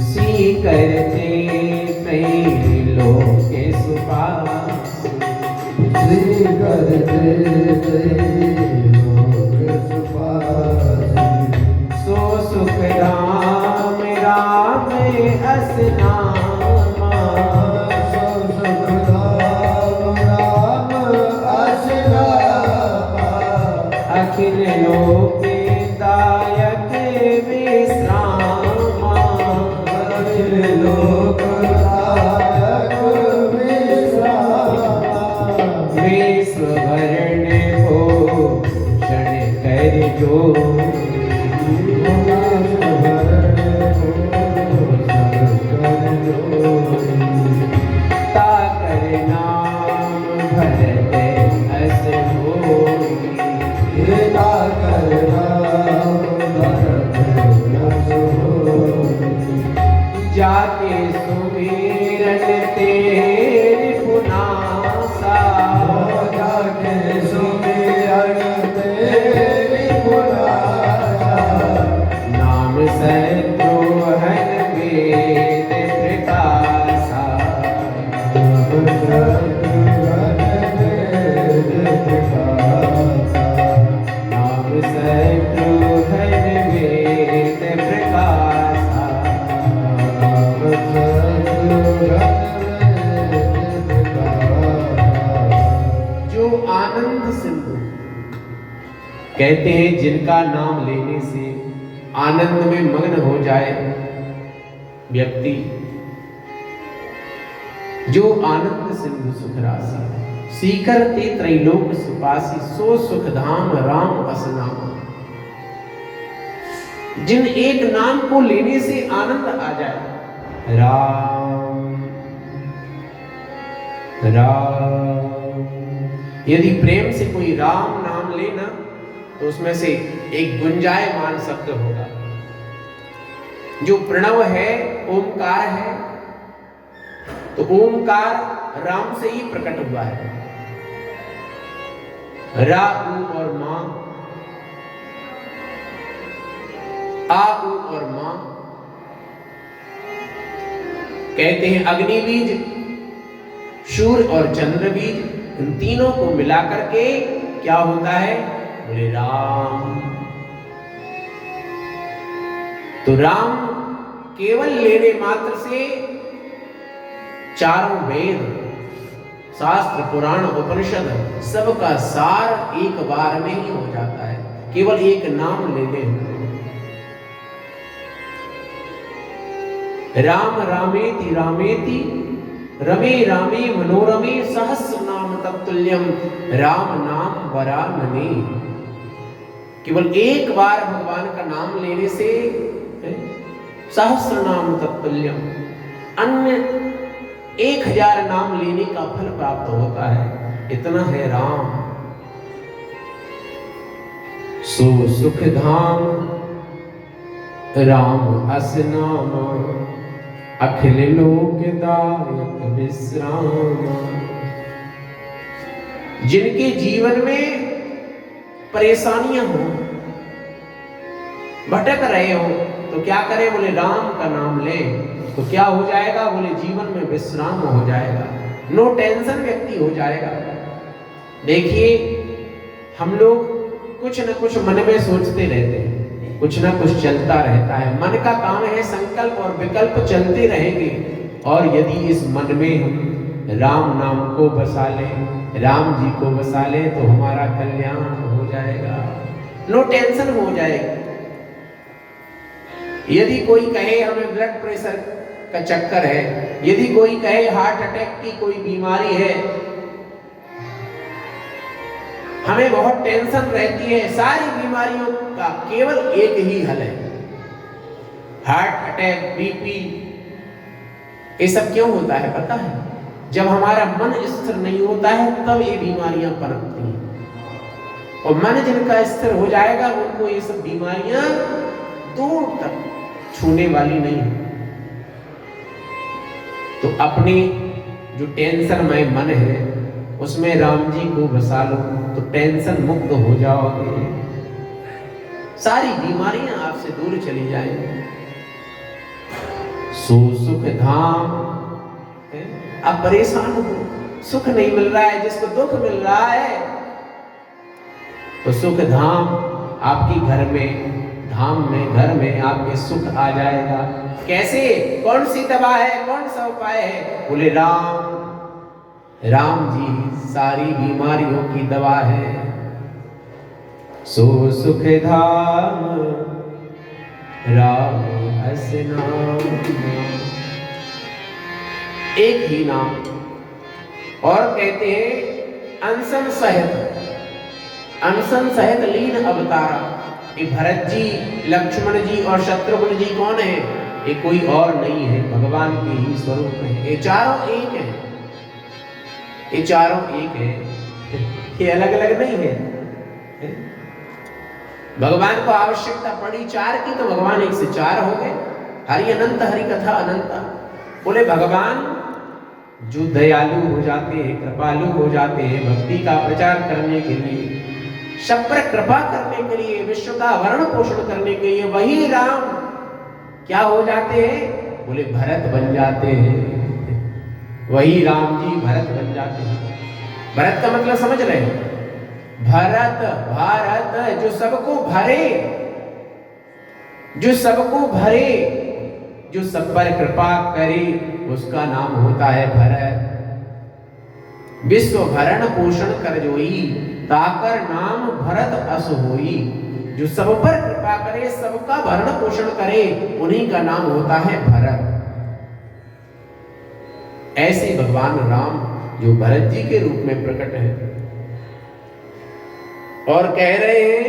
Speaker 1: सी करते त्रैलोक सुपासी,
Speaker 2: सी करते त्रैलोक सुपासी,
Speaker 1: सो सुख राम राम असनामा,
Speaker 2: सो सुख राम राम असनामा,
Speaker 1: अखिल लोक दायक विश्रामा,
Speaker 2: अखिल लोक दायक विश्रामा,
Speaker 1: विश्व भरण भूषण कर जो, ताकर नाम भरत अस होई,
Speaker 2: ताकर नाम भरत अस होई,
Speaker 1: जाके सुमिरन तेरी पुनासा,
Speaker 2: जाके सुमिरन तेरी पुनासा,
Speaker 1: नाम शत्रुघ्न वेद प्रकाशा,
Speaker 2: नाम शत्रुघ्न वेद प्रकाशा,
Speaker 1: नाम शत्रुघ्न वेद प्रकाशा।
Speaker 2: नाम शत्रुघ्न वेद प्रकाशा।
Speaker 1: जो आनंद सिंधु कहते हैं, जिनका नाम लेने से आनंद में मग्न हो जाए व्यक्ति, जो आनंद सिंधु सुख राशि, सीकर ते त्रैलोक सुपासी, सो सुख धाम राम असनामा। जिन एक नाम को लेने से आनंद आ जाए, राम राम। यदि प्रेम से कोई राम नाम लेना तो उसमें से एक गुंजायमान शब्द होगा। जो प्रणव है, ओमकार है, तो ओमकार राम से ही प्रकट हुआ है। रा उ और मां, आ उ और मां, कहते हैं अग्नि बीज, सूर्य और चंद्र बीज, इन तीनों को मिलाकर के क्या होता है? बोले राम। तो राम केवल लेने मात्र से चारों वेद, शास्त्र, पुराण, उपनिषद सबका सार एक बार में ही हो जाता है, केवल एक नाम लेने हुए। राम रामेति रामेति रमे रामे मनोरमे सहस्र नाम तत्तुल्यम, राम नाम वरानने। केवल एक बार भगवान का नाम लेने से सहस्र नाम तत्तुल्यम, अन्य 1000 नाम लेने का फल प्राप्त होता है। इतना है राम। सो सुख धाम राम अस नामा, अखिल लोक दायक विश्राम। जिनके जीवन में परेशानियां हो, भटक रहे हो तो क्या करें? बोले राम का नाम लें तो क्या हो जाएगा? बोले जीवन में विश्राम हो जाएगा, नो टेंशन व्यक्ति हो जाएगा। देखिए हम लोग कुछ न कुछ मन में सोचते रहते हैं, कुछ न कुछ चलता रहता है। मन का काम है संकल्प और विकल्प चलते रहेंगे। और यदि इस मन में हम राम नाम को बसा लें, राम जी को बसा लें तो हमारा कल्याण हो जाएगा, नो टेंशन हो जाएगी। यदि कोई कहे हमें ब्लड प्रेशर का चक्कर है, यदि कोई कहे हार्ट अटैक की कोई बीमारी है, हमें बहुत टेंशन रहती है। सारी बीमारियों का केवल एक ही हल है, हार्ट अटैक, बीपी, ये सब क्यों होता है पता है? जब हमारा मन स्थिर नहीं होता है तब ये बीमारियां पनपती हैं। और मन जिनका स्थिर हो जाएगा उनको ये सब बीमारियां दूर तक छूने वाली नहीं है। तो अपनी जो टेंशनमय मन है उसमें राम जी को बसा लो तो टेंशन मुक्त हो जाओगे, सारी बीमारियां आपसे दूर चली जाएंगी। सो सुख धाम, अब परेशान हो, सुख नहीं मिल रहा है, जिसको दुख मिल रहा है तो सुख धाम आपकी घर में, धाम में, घर में आपके सुख आ जाएगा। कैसे? कौन सी दवा है, कौन सा उपाय है? बोले राम, राम जी सारी बीमारियों की दवा है। सो सुख धाम राम हस नाम, एक ही नाम। और कहते हैं अनशन सहित, अनशन सहित लीन अवतारा। ये भरत जी, लक्ष्मण जी और शत्रुघ्न जी कौन है? ये कोई और नहीं है, भगवान के ही स्वरूप है। ये चारों एक हैं, ये चारों एक है, ये अलग अलग नहीं है। भगवान को आवश्यकता पड़ी चार की तो भगवान एक से चार हो गए। हरि अनंत, हरि कथा अनंता। बोले भगवान जो दयालु हो जाते हैं, कृपालु हो जाते हैं, भक्ति का प्रचार करने के लिए, सब पर कृपा करने के लिए, विश्व का भरण पोषण करने के लिए, वही राम क्या हो जाते हैं? बोले भरत बन जाते हैं। वही राम जी भरत बन जाते हैं। भरत का मतलब समझ रहे हैं? भरत, भारत, जो सबको भरे, जो सबको भरे, जो सब पर कृपा करे, उसका नाम होता है भरत। विश्व भरण पोषण कर जोई, ताकर नाम भरत अस होई। जो सब पर कृपा करे, सबका भरण पोषण करे, उन्हीं का नाम होता है भरत। ऐसे भगवान राम जो भरत जी के रूप में प्रकट है और कह रहे हैं,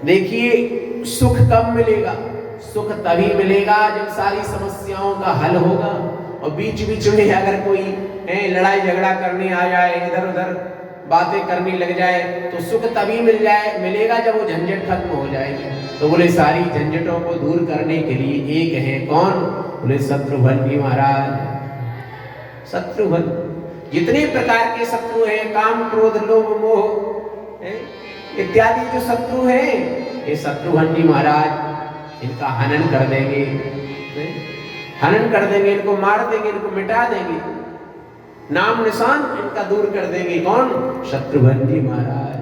Speaker 1: देखिए सुख कब मिलेगा? सुख तभी मिलेगा जब सारी समस्याओं का हल होगा। और बीच बीच में अगर कोई लड़ाई झगड़ा करने आ जाए, इधर उधर बातें करने लग जाए, तो सुख तभी मिलेगा जब वो झंझट खत्म हो जाएगी। तो बोले सारी झंझटों को दूर करने के लिए एक है, कौन? बोले शत्रुघ्न जी महाराज। शत्रुघ्न, जितने प्रकार के शत्रु हैं, काम क्रोध लोभ मोह इत्यादि जो शत्रु हैं, ये शत्रुघ्न जी महाराज इनका हनन कर देंगे, हनन कर देंगे, इनको मार देंगे, इनको मिटा देंगे, नाम निशान इनका दूर कर देंगे। कौन? शत्रुघ्न जी महाराज।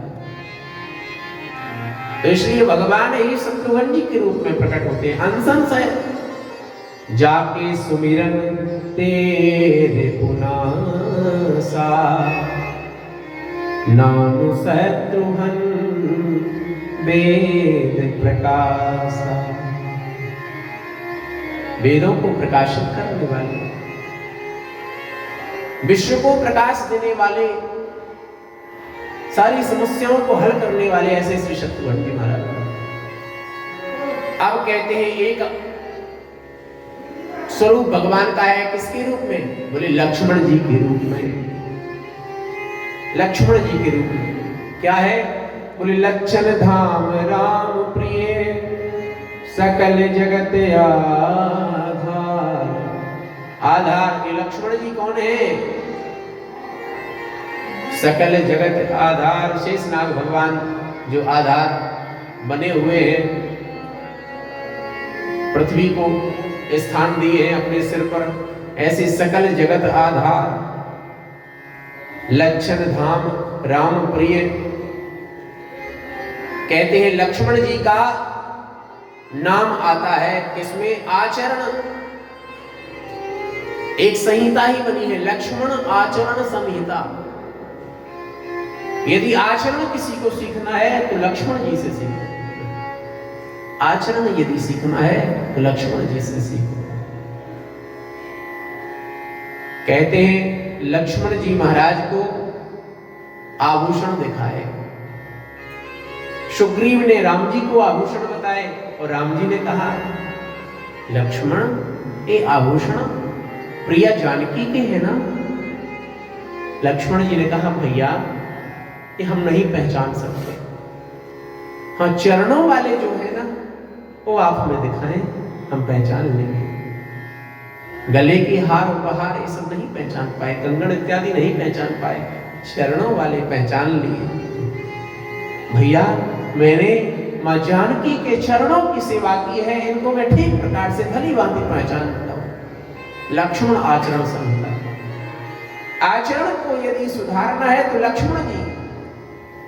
Speaker 1: तो इसलिए भगवान ही शत्रुघ्न जी के रूप में प्रकट होते हैं। अनशन से जाके सुमिरन तेरे पुनासा, नाम शत्रुघ्न वेद प्रकाशा। वेदों को प्रकाशित करने वाले, विश्व को प्रकाश देने वाले, सारी समस्याओं को हल करने वाले ऐसे श्री शत्रुघ्न जी महाराज। अब कहते हैं एक स्वरूप भगवान का है, किसके रूप में? बोले लक्ष्मण जी के रूप में। लक्ष्मण जी के रूप में क्या है? बोले लक्षण धाम राम प्रिय, सकल जगत आधार। आधार, ये लक्ष्मण जी कौन है? सकल जगत आधार, शेषनाग भगवान जो आधार बने हुए हैं, पृथ्वी को स्थान दिए हैं अपने सिर पर, ऐसे सकल जगत आधार लक्षण धाम राम प्रिय। कहते हैं लक्ष्मण जी का नाम आता है इसमें आचरण, एक संहिता ही बनी है, लक्ष्मण आचरण संहिता। यदि आचरण किसी को सीखना है तो लक्ष्मण जी से सीखो, आचरण यदि सीखना है तो लक्ष्मण जी से सीखो। कहते हैं लक्ष्मण जी महाराज को आभूषण दिखाए, सुग्रीव ने राम जी को आभूषण बताए और राम जी ने कहा लक्ष्मण ये आभूषण प्रिया जानकी के हैं ना। लक्ष्मण जी ने कहा भैया ये हम नहीं पहचान सकते, हाँ चरणों वाले जो है ना वो आप हमें दिखाएं, हम पहचान लेंगे। गले की हार उपहार ये सब नहीं पहचान पाए, कंगन इत्यादि नहीं पहचान पाए, चरणों वाले पहचान लिए। भैया मैंने मां जानकी के चरणों की सेवा की है, इनको मैं ठीक प्रकार से भली भांति पहचान लेता हूं। लक्ष्मण आचरण संहिता, आचरण को यदि सुधारना है तो लक्ष्मण जी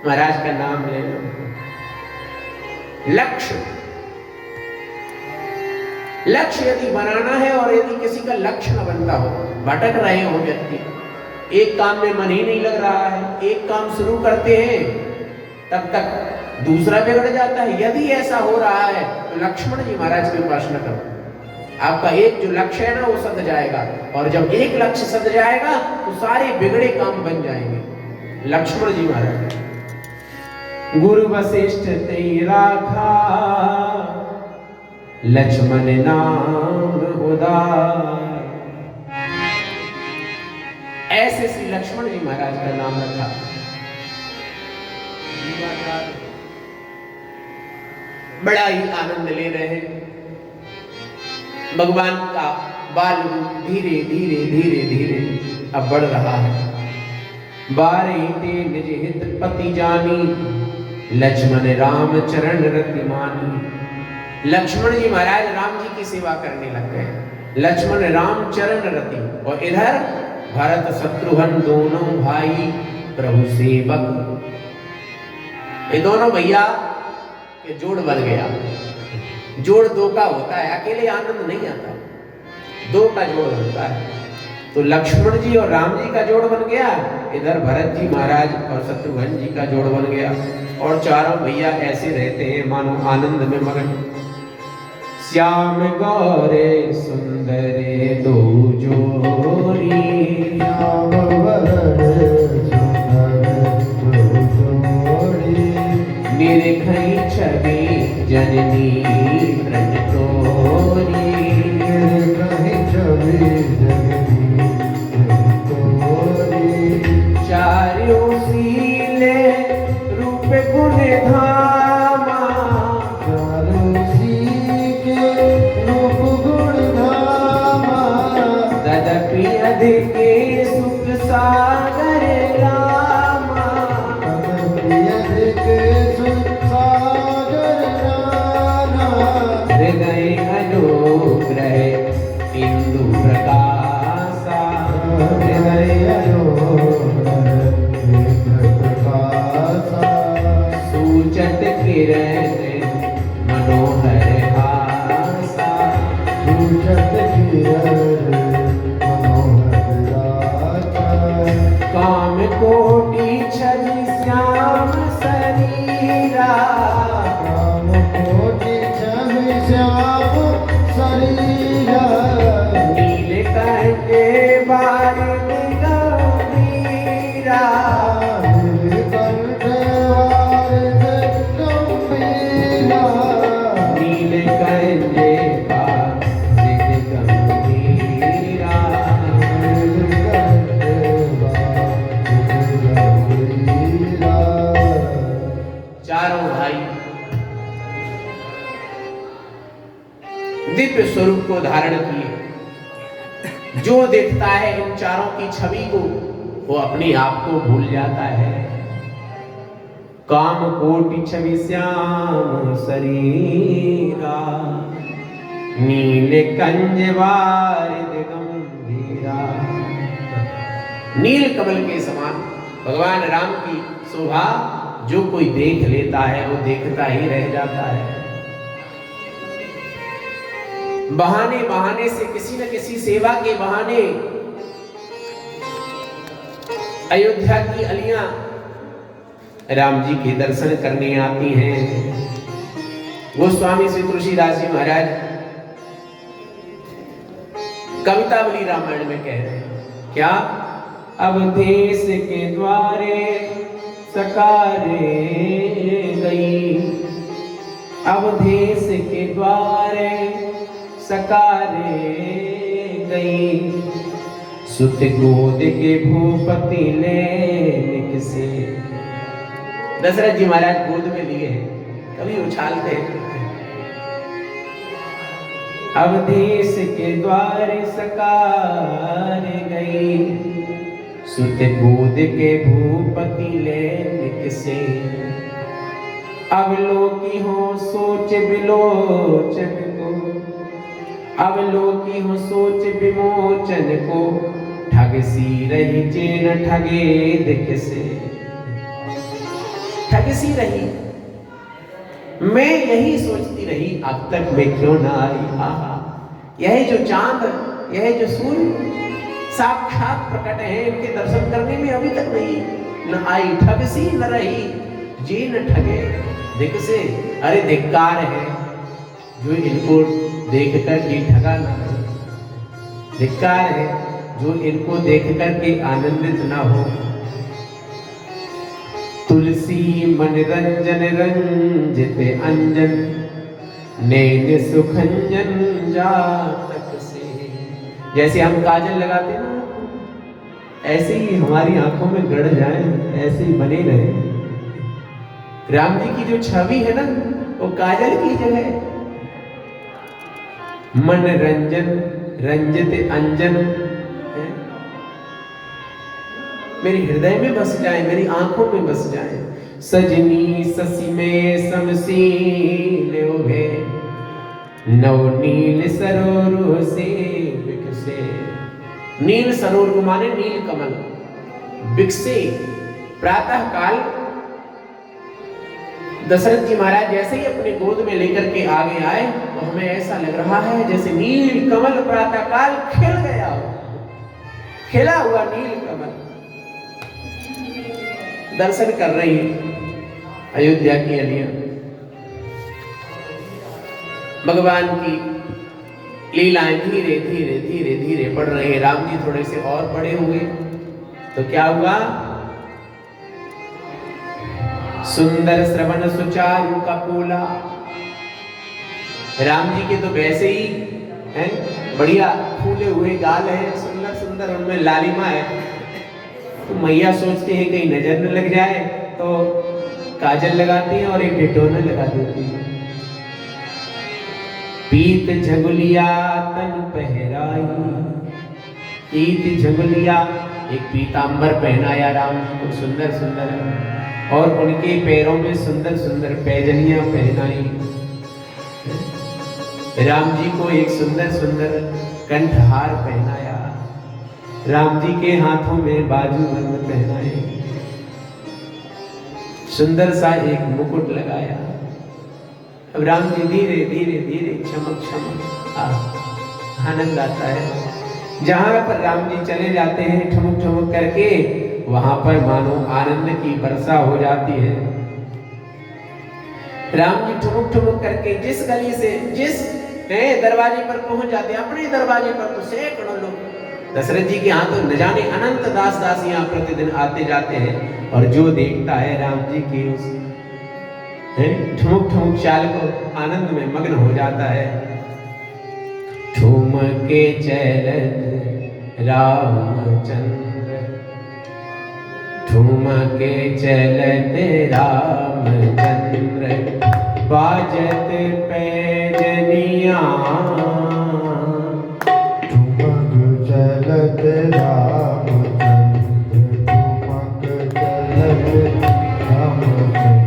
Speaker 1: महाराज का नाम ले लो। लक्ष्य यदि बनाना है और यदि किसी का लक्ष्य न बनता हो, भटक रहे हो व्यक्ति, एक काम में मन ही नहीं लग रहा है, एक काम शुरू करते हैं तब तक दूसरा बिगड़ जाता है, यदि ऐसा हो रहा है तो लक्ष्मण जी महाराज के पास न करो। आपका एक जो लक्ष्य है ना वो सध जाएगा, और जब एक लक्ष्य सध जाएगा तो सारे बिगड़े काम बन जाएंगे। लक्ष्मण जी महाराज गुरु वशिष्ठ तेरा खा लक्ष्मण नाम उदार, ऐसे श्री लक्ष्मण जी महाराज का नाम रखा। बड़ा ही आनंद ले रहे हैं, भगवान का बाल रूप धीरे धीरे धीरे धीरे अब बढ़ रहा है। बारे ते निज हित पति जानी, लक्ष्मण राम चरण रति मानी। लक्ष्मण जी महाराज राम जी की सेवा करने लग गए, लक्ष्मण राम चरण रति, और इधर भरत शत्रुघ्न दोनों भाई प्रभु सेवक, ये दोनों भैया के जोड़ बन गया। जोड़ दो का होता है, अकेले आनंद नहीं आता, दो का जोड़ बनता है। तो लक्ष्मण जी और राम जी का जोड़ बन गया, इधर भरत जी महाराज और शत्रुघ्न जी का जोड़ बन गया, और चारों भैया ऐसे रहते हैं मानो आनंद में मगन। श्याम गौरे सुंदरे दो जोड़ी,
Speaker 2: श्याम वरदे सुंदर दो जोड़ी,
Speaker 1: निरखई छवि जननी व्रज तोरी,
Speaker 2: निरखई छवि जननी तोरी।
Speaker 1: चारों सीले रूप गुण धामा,
Speaker 2: चारों सीके रूप गुण धामा,
Speaker 1: तदपि अधिक सुख सागर रामा, हृदय अनुग्रह इंदु प्रकाशा,
Speaker 2: हृदय अनुग्रह इंदु प्रकाशा,
Speaker 1: सूचत किरण मनोहर हासा,
Speaker 2: सूचत किरण मनोहर हासा,
Speaker 1: काम कोटि छवि श्याम शरीरा,
Speaker 2: राम कोटि छवि श्याम शरीरा,
Speaker 1: नीलकंठ बारिणि गंभीरा,
Speaker 2: नीलकंठ वारिद गंभीरा,
Speaker 1: नीलकंठ बारिणि गंभीरा। चारों भाई दिव्य स्वरूप को धारण किए। जो देखता है इन चारों की छवि को वो अपने आप को भूल जाता है। काम कोटि छवि श्याम शरीरा, नील कंज वारिद गंभीरा। नील कमल के समान भगवान राम की शोभा जो कोई देख लेता है वो देखता ही रह जाता है। बहाने बहाने से किसी न किसी सेवा के बहाने अयोध्या की अलियां राम जी के दर्शन करने आती हैं। गोस्वामी श्री तुलसीदास जी महाराज कवितावली रामायण में कह रहे हैं क्या, अवधेश के द्वारे सकारे गई, अवधेश के द्वारे सकारे गई, सुत गोद के भूपति ले से। दशरथ जी महाराज गोद में लिए कभी उछालते हैं। अवधेश के द्वारे सकार गई, सुत गोद के भूपति ले से। अवलोकी हो सोच विलोचन को, अवलोकी हो सोच विमोचन को, ठग सी रही चेन ठगे दिख से। ठग सी रही, मैं यही सोचती रही अब तक मैं क्यों ना आई। आहा, यह जो चांद, यह जो सूर्य साक्षात प्रकट है, इनके दर्शन करने में अभी तक नहीं न आई। ठग सी न रही जी न ठगे दिख से। अरे धिक्कार है जो इनको देख कर के ठगा ना रहे, धिक्कार है जो इनको देख कर के आनंदित ना हो। तुलसी मन रंजन रंजित अंजन, नैन सुखंजन जातक से। जैसे हम काजल लगाते हैं ना, ऐसे ही हमारी आंखों में गड़ जाए, ऐसे ही बने रहे। राम जी की जो छवि है ना, वो काजल की जगह मन रंजन रंजित अंजन है, मेरे हृदय में बस जाए, मेरी आंखों में बस जाए। सजनी ससी में समसील उभे, नवनील सरोवर से विकसे। नील सरोवर माने नील कमल, विकसे। प्रातः काल दशरथ जी महाराज जैसे ही अपने गोद में लेकर के आगे आए तो हमें ऐसा लग रहा है जैसे नील कमल प्रातः काल खिल गया हो, खिला हुआ नील कमल। दर्शन कर रही अयोध्या की अलियां, भगवान की लीलाएं धीरे धीरे धीरे धीरे बढ़ रही है। राम जी थोड़े से और बड़े हुए तो क्या हुआ, सुंदर श्रवण सुचारु कपोला। राम जी के तो वैसे ही हैं, बढ़िया फूले हुए गाल है, सुंदर सुंदर उनमें लालिमा है। तो मैया सोचती है कहीं नजर न लग जाए तो काजल लगाती है और एक डिटोना लगा देती है। पीत झंगुलिया तन पहराई, पीत झंगुलिया एक पीतांबर पहनाया राम जी को सुंदर सुंदर, और उनके पैरों में सुंदर सुंदर पैजनियां पहनाई। राम जी को एक सुंदर सुंदर कंठहार पहनाया, राम जी के हाथों में बाजूबंद पहनाए, सुंदर सा एक मुकुट लगाया। अब राम जी धीरे धीरे धीरे चमक चमक आनंद आता है। जहां पर राम जी चले जाते हैं ठुमक ठुमक करके, वहां पर मानो आनंद की वर्षा हो जाती है। राम जी ठुमक ठुमक करके जिस गली से जिस नए दरवाजे पर पहुंच जाते हैं, अपने दरवाजे पर तो सैकड़ों लोग, दशरथ जी के यहाँ तो न जाने अनंत दास दासियां प्रतिदिन आते जाते हैं, और जो देखता है राम जी की उस ठुमक ठुमक चाल को आनंद में मग्न हो जाता है। ठुमके चलत रामचंद्र, ठुमके चलत रामचंद्र, बाजत पैजनिया,
Speaker 2: ठुमक चलत रामचंद्र, ठुमक चलत रामचंद्र।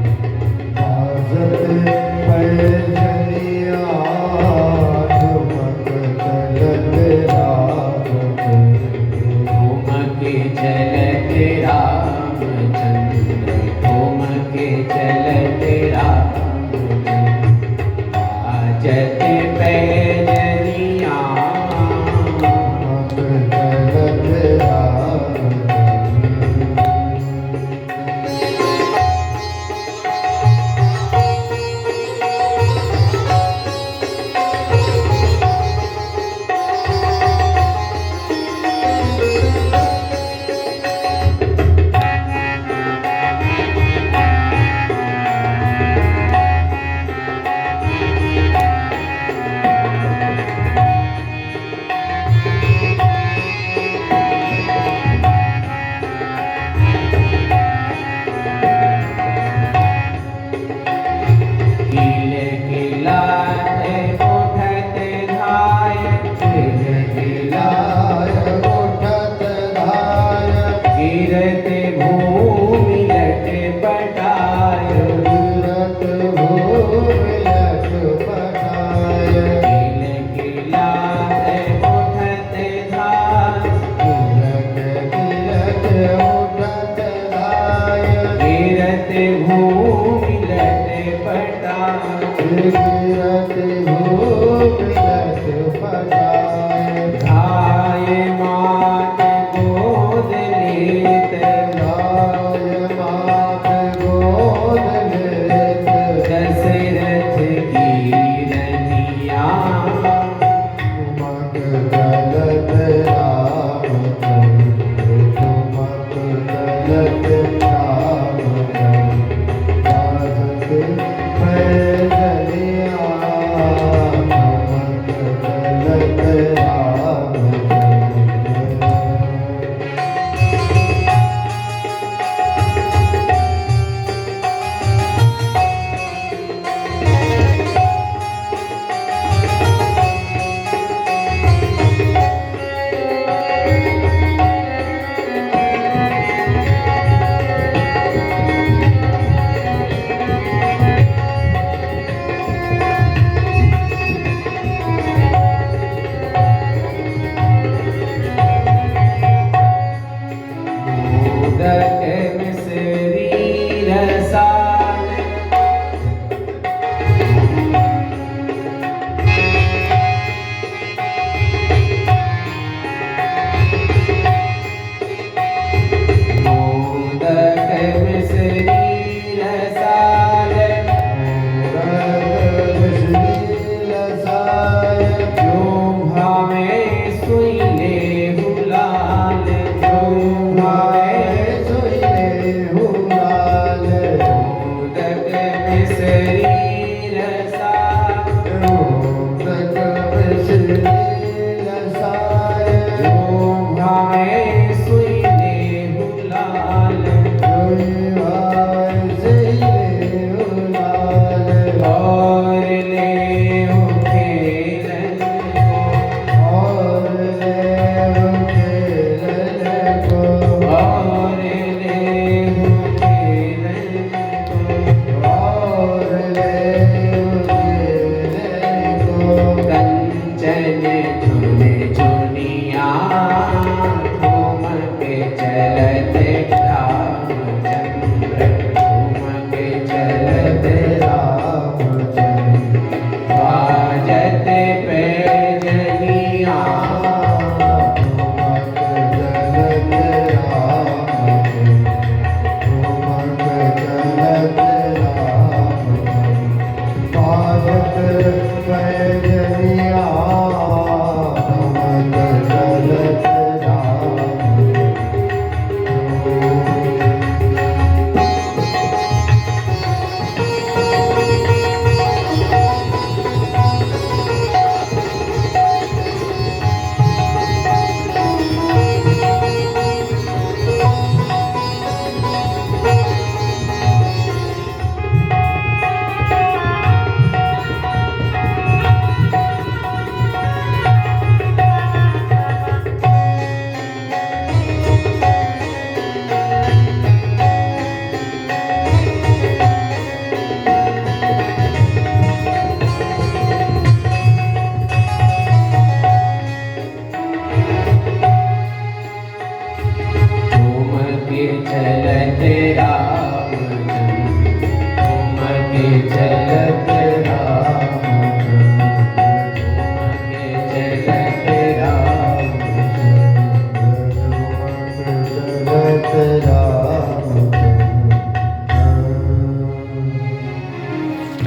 Speaker 1: चलत पैजनिया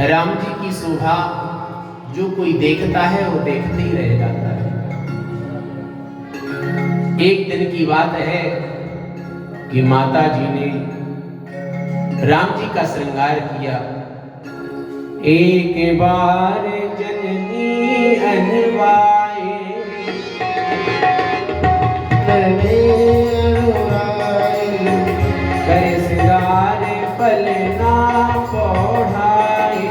Speaker 1: राम जी की शोभा जो कोई देखता है वो देखते ही रह जाता है। एक दिन की बात है कि माता जी ने राम जी का श्रृंगार किया। एक बार जननी अनवाए कर श्रृंगार पलना पौढ़ाए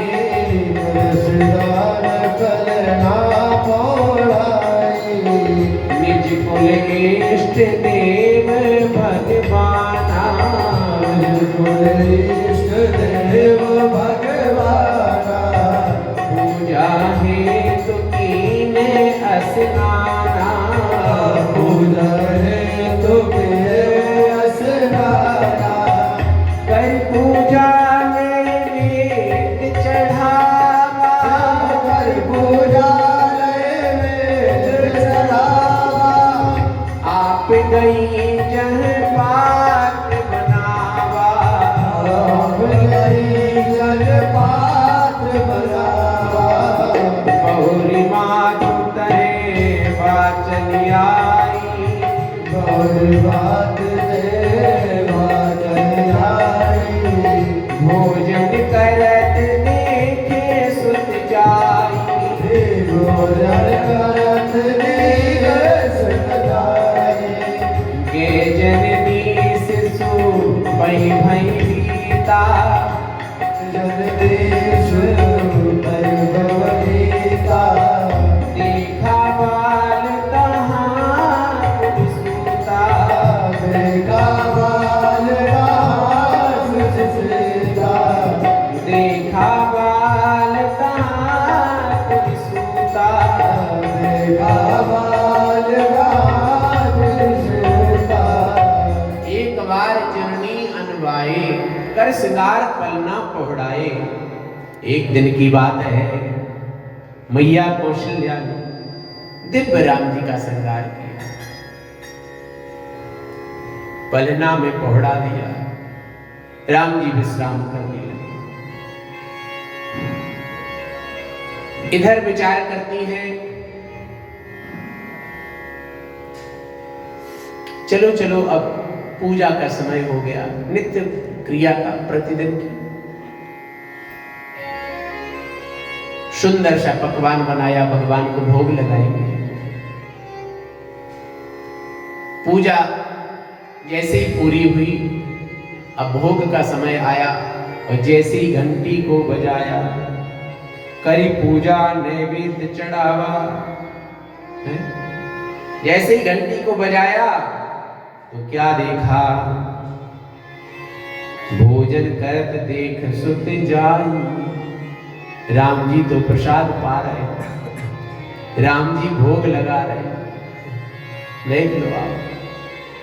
Speaker 1: निज कुल इष्ट देव भगवाना पूजा हेतु कीने स्नाना कर पूजा नैवेद्य चढ़ावा आप गई जह पात्र बनावा बहुरी माधु तरे वाचन आई भोजन करत देखे सुत जाई गे जननी शिशु भई भई बीता देखा बाल तहाँ सूता देखा बाल तहाँ सूता एक बार जननी अनवाए कर श्रृंगार पलना पहुड़ाए। एक दिन की बात है, मैया कौशल्या ने दिव्य राम जी का श्रृंगार किया, पलना में पहुड़ा दिया। राम जी विश्राम करने लगे। इधर विचार करती हैं, चलो चलो अब पूजा का समय हो गया, नित्य क्रिया का प्रतिदिन की सुंदर सा पकवान बनाया, भगवान को भोग लगाएंगे। पूजा जैसे ही पूरी हुई, अब भोग का समय आया और जैसे ही घंटी को बजाया, करी पूजा नैवेद्य चढ़ावा। जैसे ही घंटी को बजाया तो क्या देखा, भोजन करत देख सुत जाई। राम जी तो प्रसाद पा रहे, राम जी भोग लगा रहे। देख लो आप,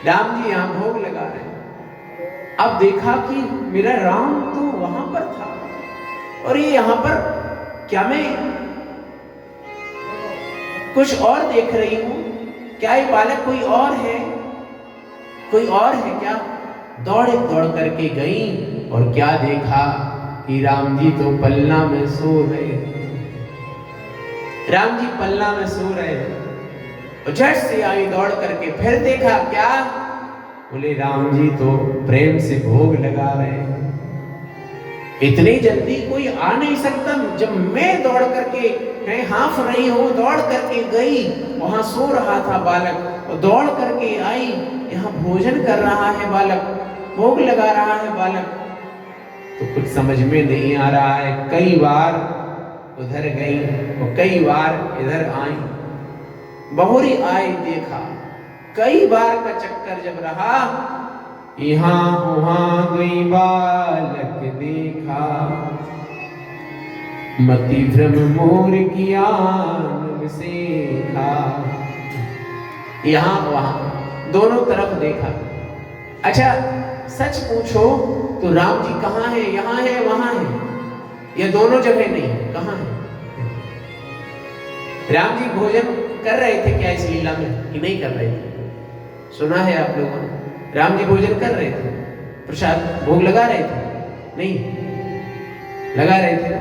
Speaker 1: राम जी यहां भोग लगा रहे। अब देखा कि मेरा राम तो वहां पर था और ये यहां पर क्या मैं कुछ और देख रही हूं, क्या ये बालक कोई और है, कोई और है क्या? दौड़ करके गई और क्या देखा कि राम जी तो पलना में सो रहे। राम जी पलना में सो रहे और झट से आई दौड़ करके, फिर देखा क्या? बोले राम जी तो प्रेम से भोग लगा रहे हैं। इतनी जल्दी कोई आ नहीं सकता। जब मैं दौड़ करके हाँफ रही हूँ, दौड़ करके गई, वहां सो रहा था बालक और दौड़ करके आई, यहाँ भोजन कर रहा है बालक, भोग लगा रहा है बालक। तो कुछ समझ में नहीं आ रहा है। कई बार उधर गई और कई बार इधर आई, बहुरी आई देखा, कई बार का चक्कर जब रहा, यहाँ वहां दुई बालक देखा, मति भ्रम मोर ज्ञान सीखा। यहाँ वहां दोनों तरफ देखा। अच्छा सच पूछो तो राम जी कहाँ है? यहाँ है वहां है, ये दोनों जगह नहीं, कहाँ है? राम जी भोजन कर रहे थे क्या इस लीला में कि नहीं कर रहे थे? सुना है आप लोगों ने, राम जी भोजन कर रहे थे, प्रसाद भोग लगा रहे थे, नहीं लगा रहे थे ना?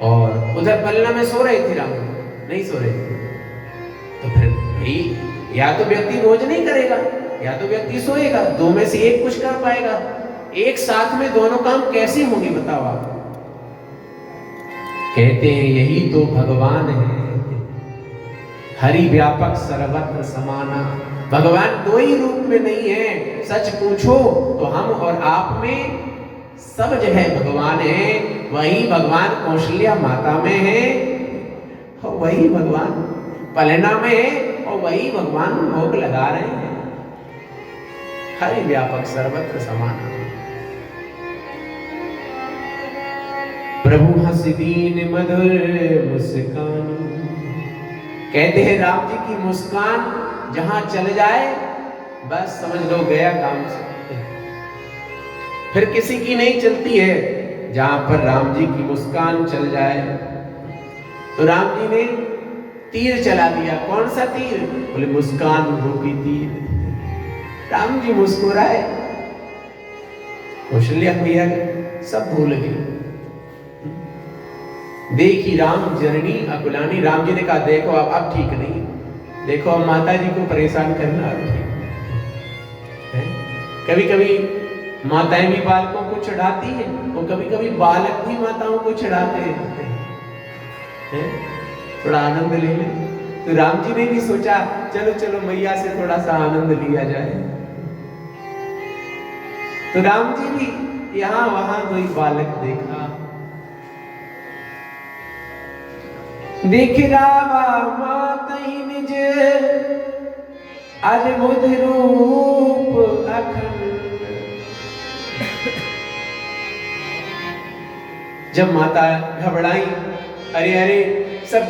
Speaker 1: और उधर पलना में सो रहे थे राम जी, नहीं सो रहे थे। तो फिर भाई या तो व्यक्ति भोजन नहीं करेगा या तो व्यक्ति सोएगा, दो में से एक कुछ कर पाएगा। एक साथ में दोनों काम कैसे होंगे बताओ आप? कहते हैं यही तो भगवान है, हरि व्यापक सर्वत्र समाना। भगवान दो ही रूप में नहीं है। सच पूछो तो हम और आप में सब जगह भगवान है। वही भगवान कौशल्या माता में है, और वही भगवान पलना में है, और वही भगवान भोग लगा रहे हैं। हरि व्यापक सर्वत्र समाना। प्रभु हंसी दीन मधुर मुस्कान। कहते हैं राम जी की मुस्कान जहां चल जाए बस समझ लो गया काम से। फिर किसी की नहीं चलती है। जहां पर राम जी की मुस्कान चल जाए, तो राम जी ने तीर चला दिया। कौन सा तीर? बोले मुस्कान रूपी तीर। राम जी मुस्कुराए, कौशल्या भैया सब भूल गई। देखी राम जननी अकुलानी। राम जी ने कहा देखो अब ठीक नहीं, देखो अब माता जी को परेशान करना अब ठीक है। कभी कभी माताएं भी बालकों को चिढ़ाती हैं, और कभी कभी बालक भी माताओं को चिढ़ाते हैं। थोड़ा आनंद ले ले। तो राम जी ने भी सोचा चलो चलो मैया से थोड़ा सा आनंद लिया जाए। तो राम जी भी यहाँ वहां कोई बालक देखा। देख रावा मातई निज अद्भुत रूप अखंड। जब माता घबराई, अरे अरे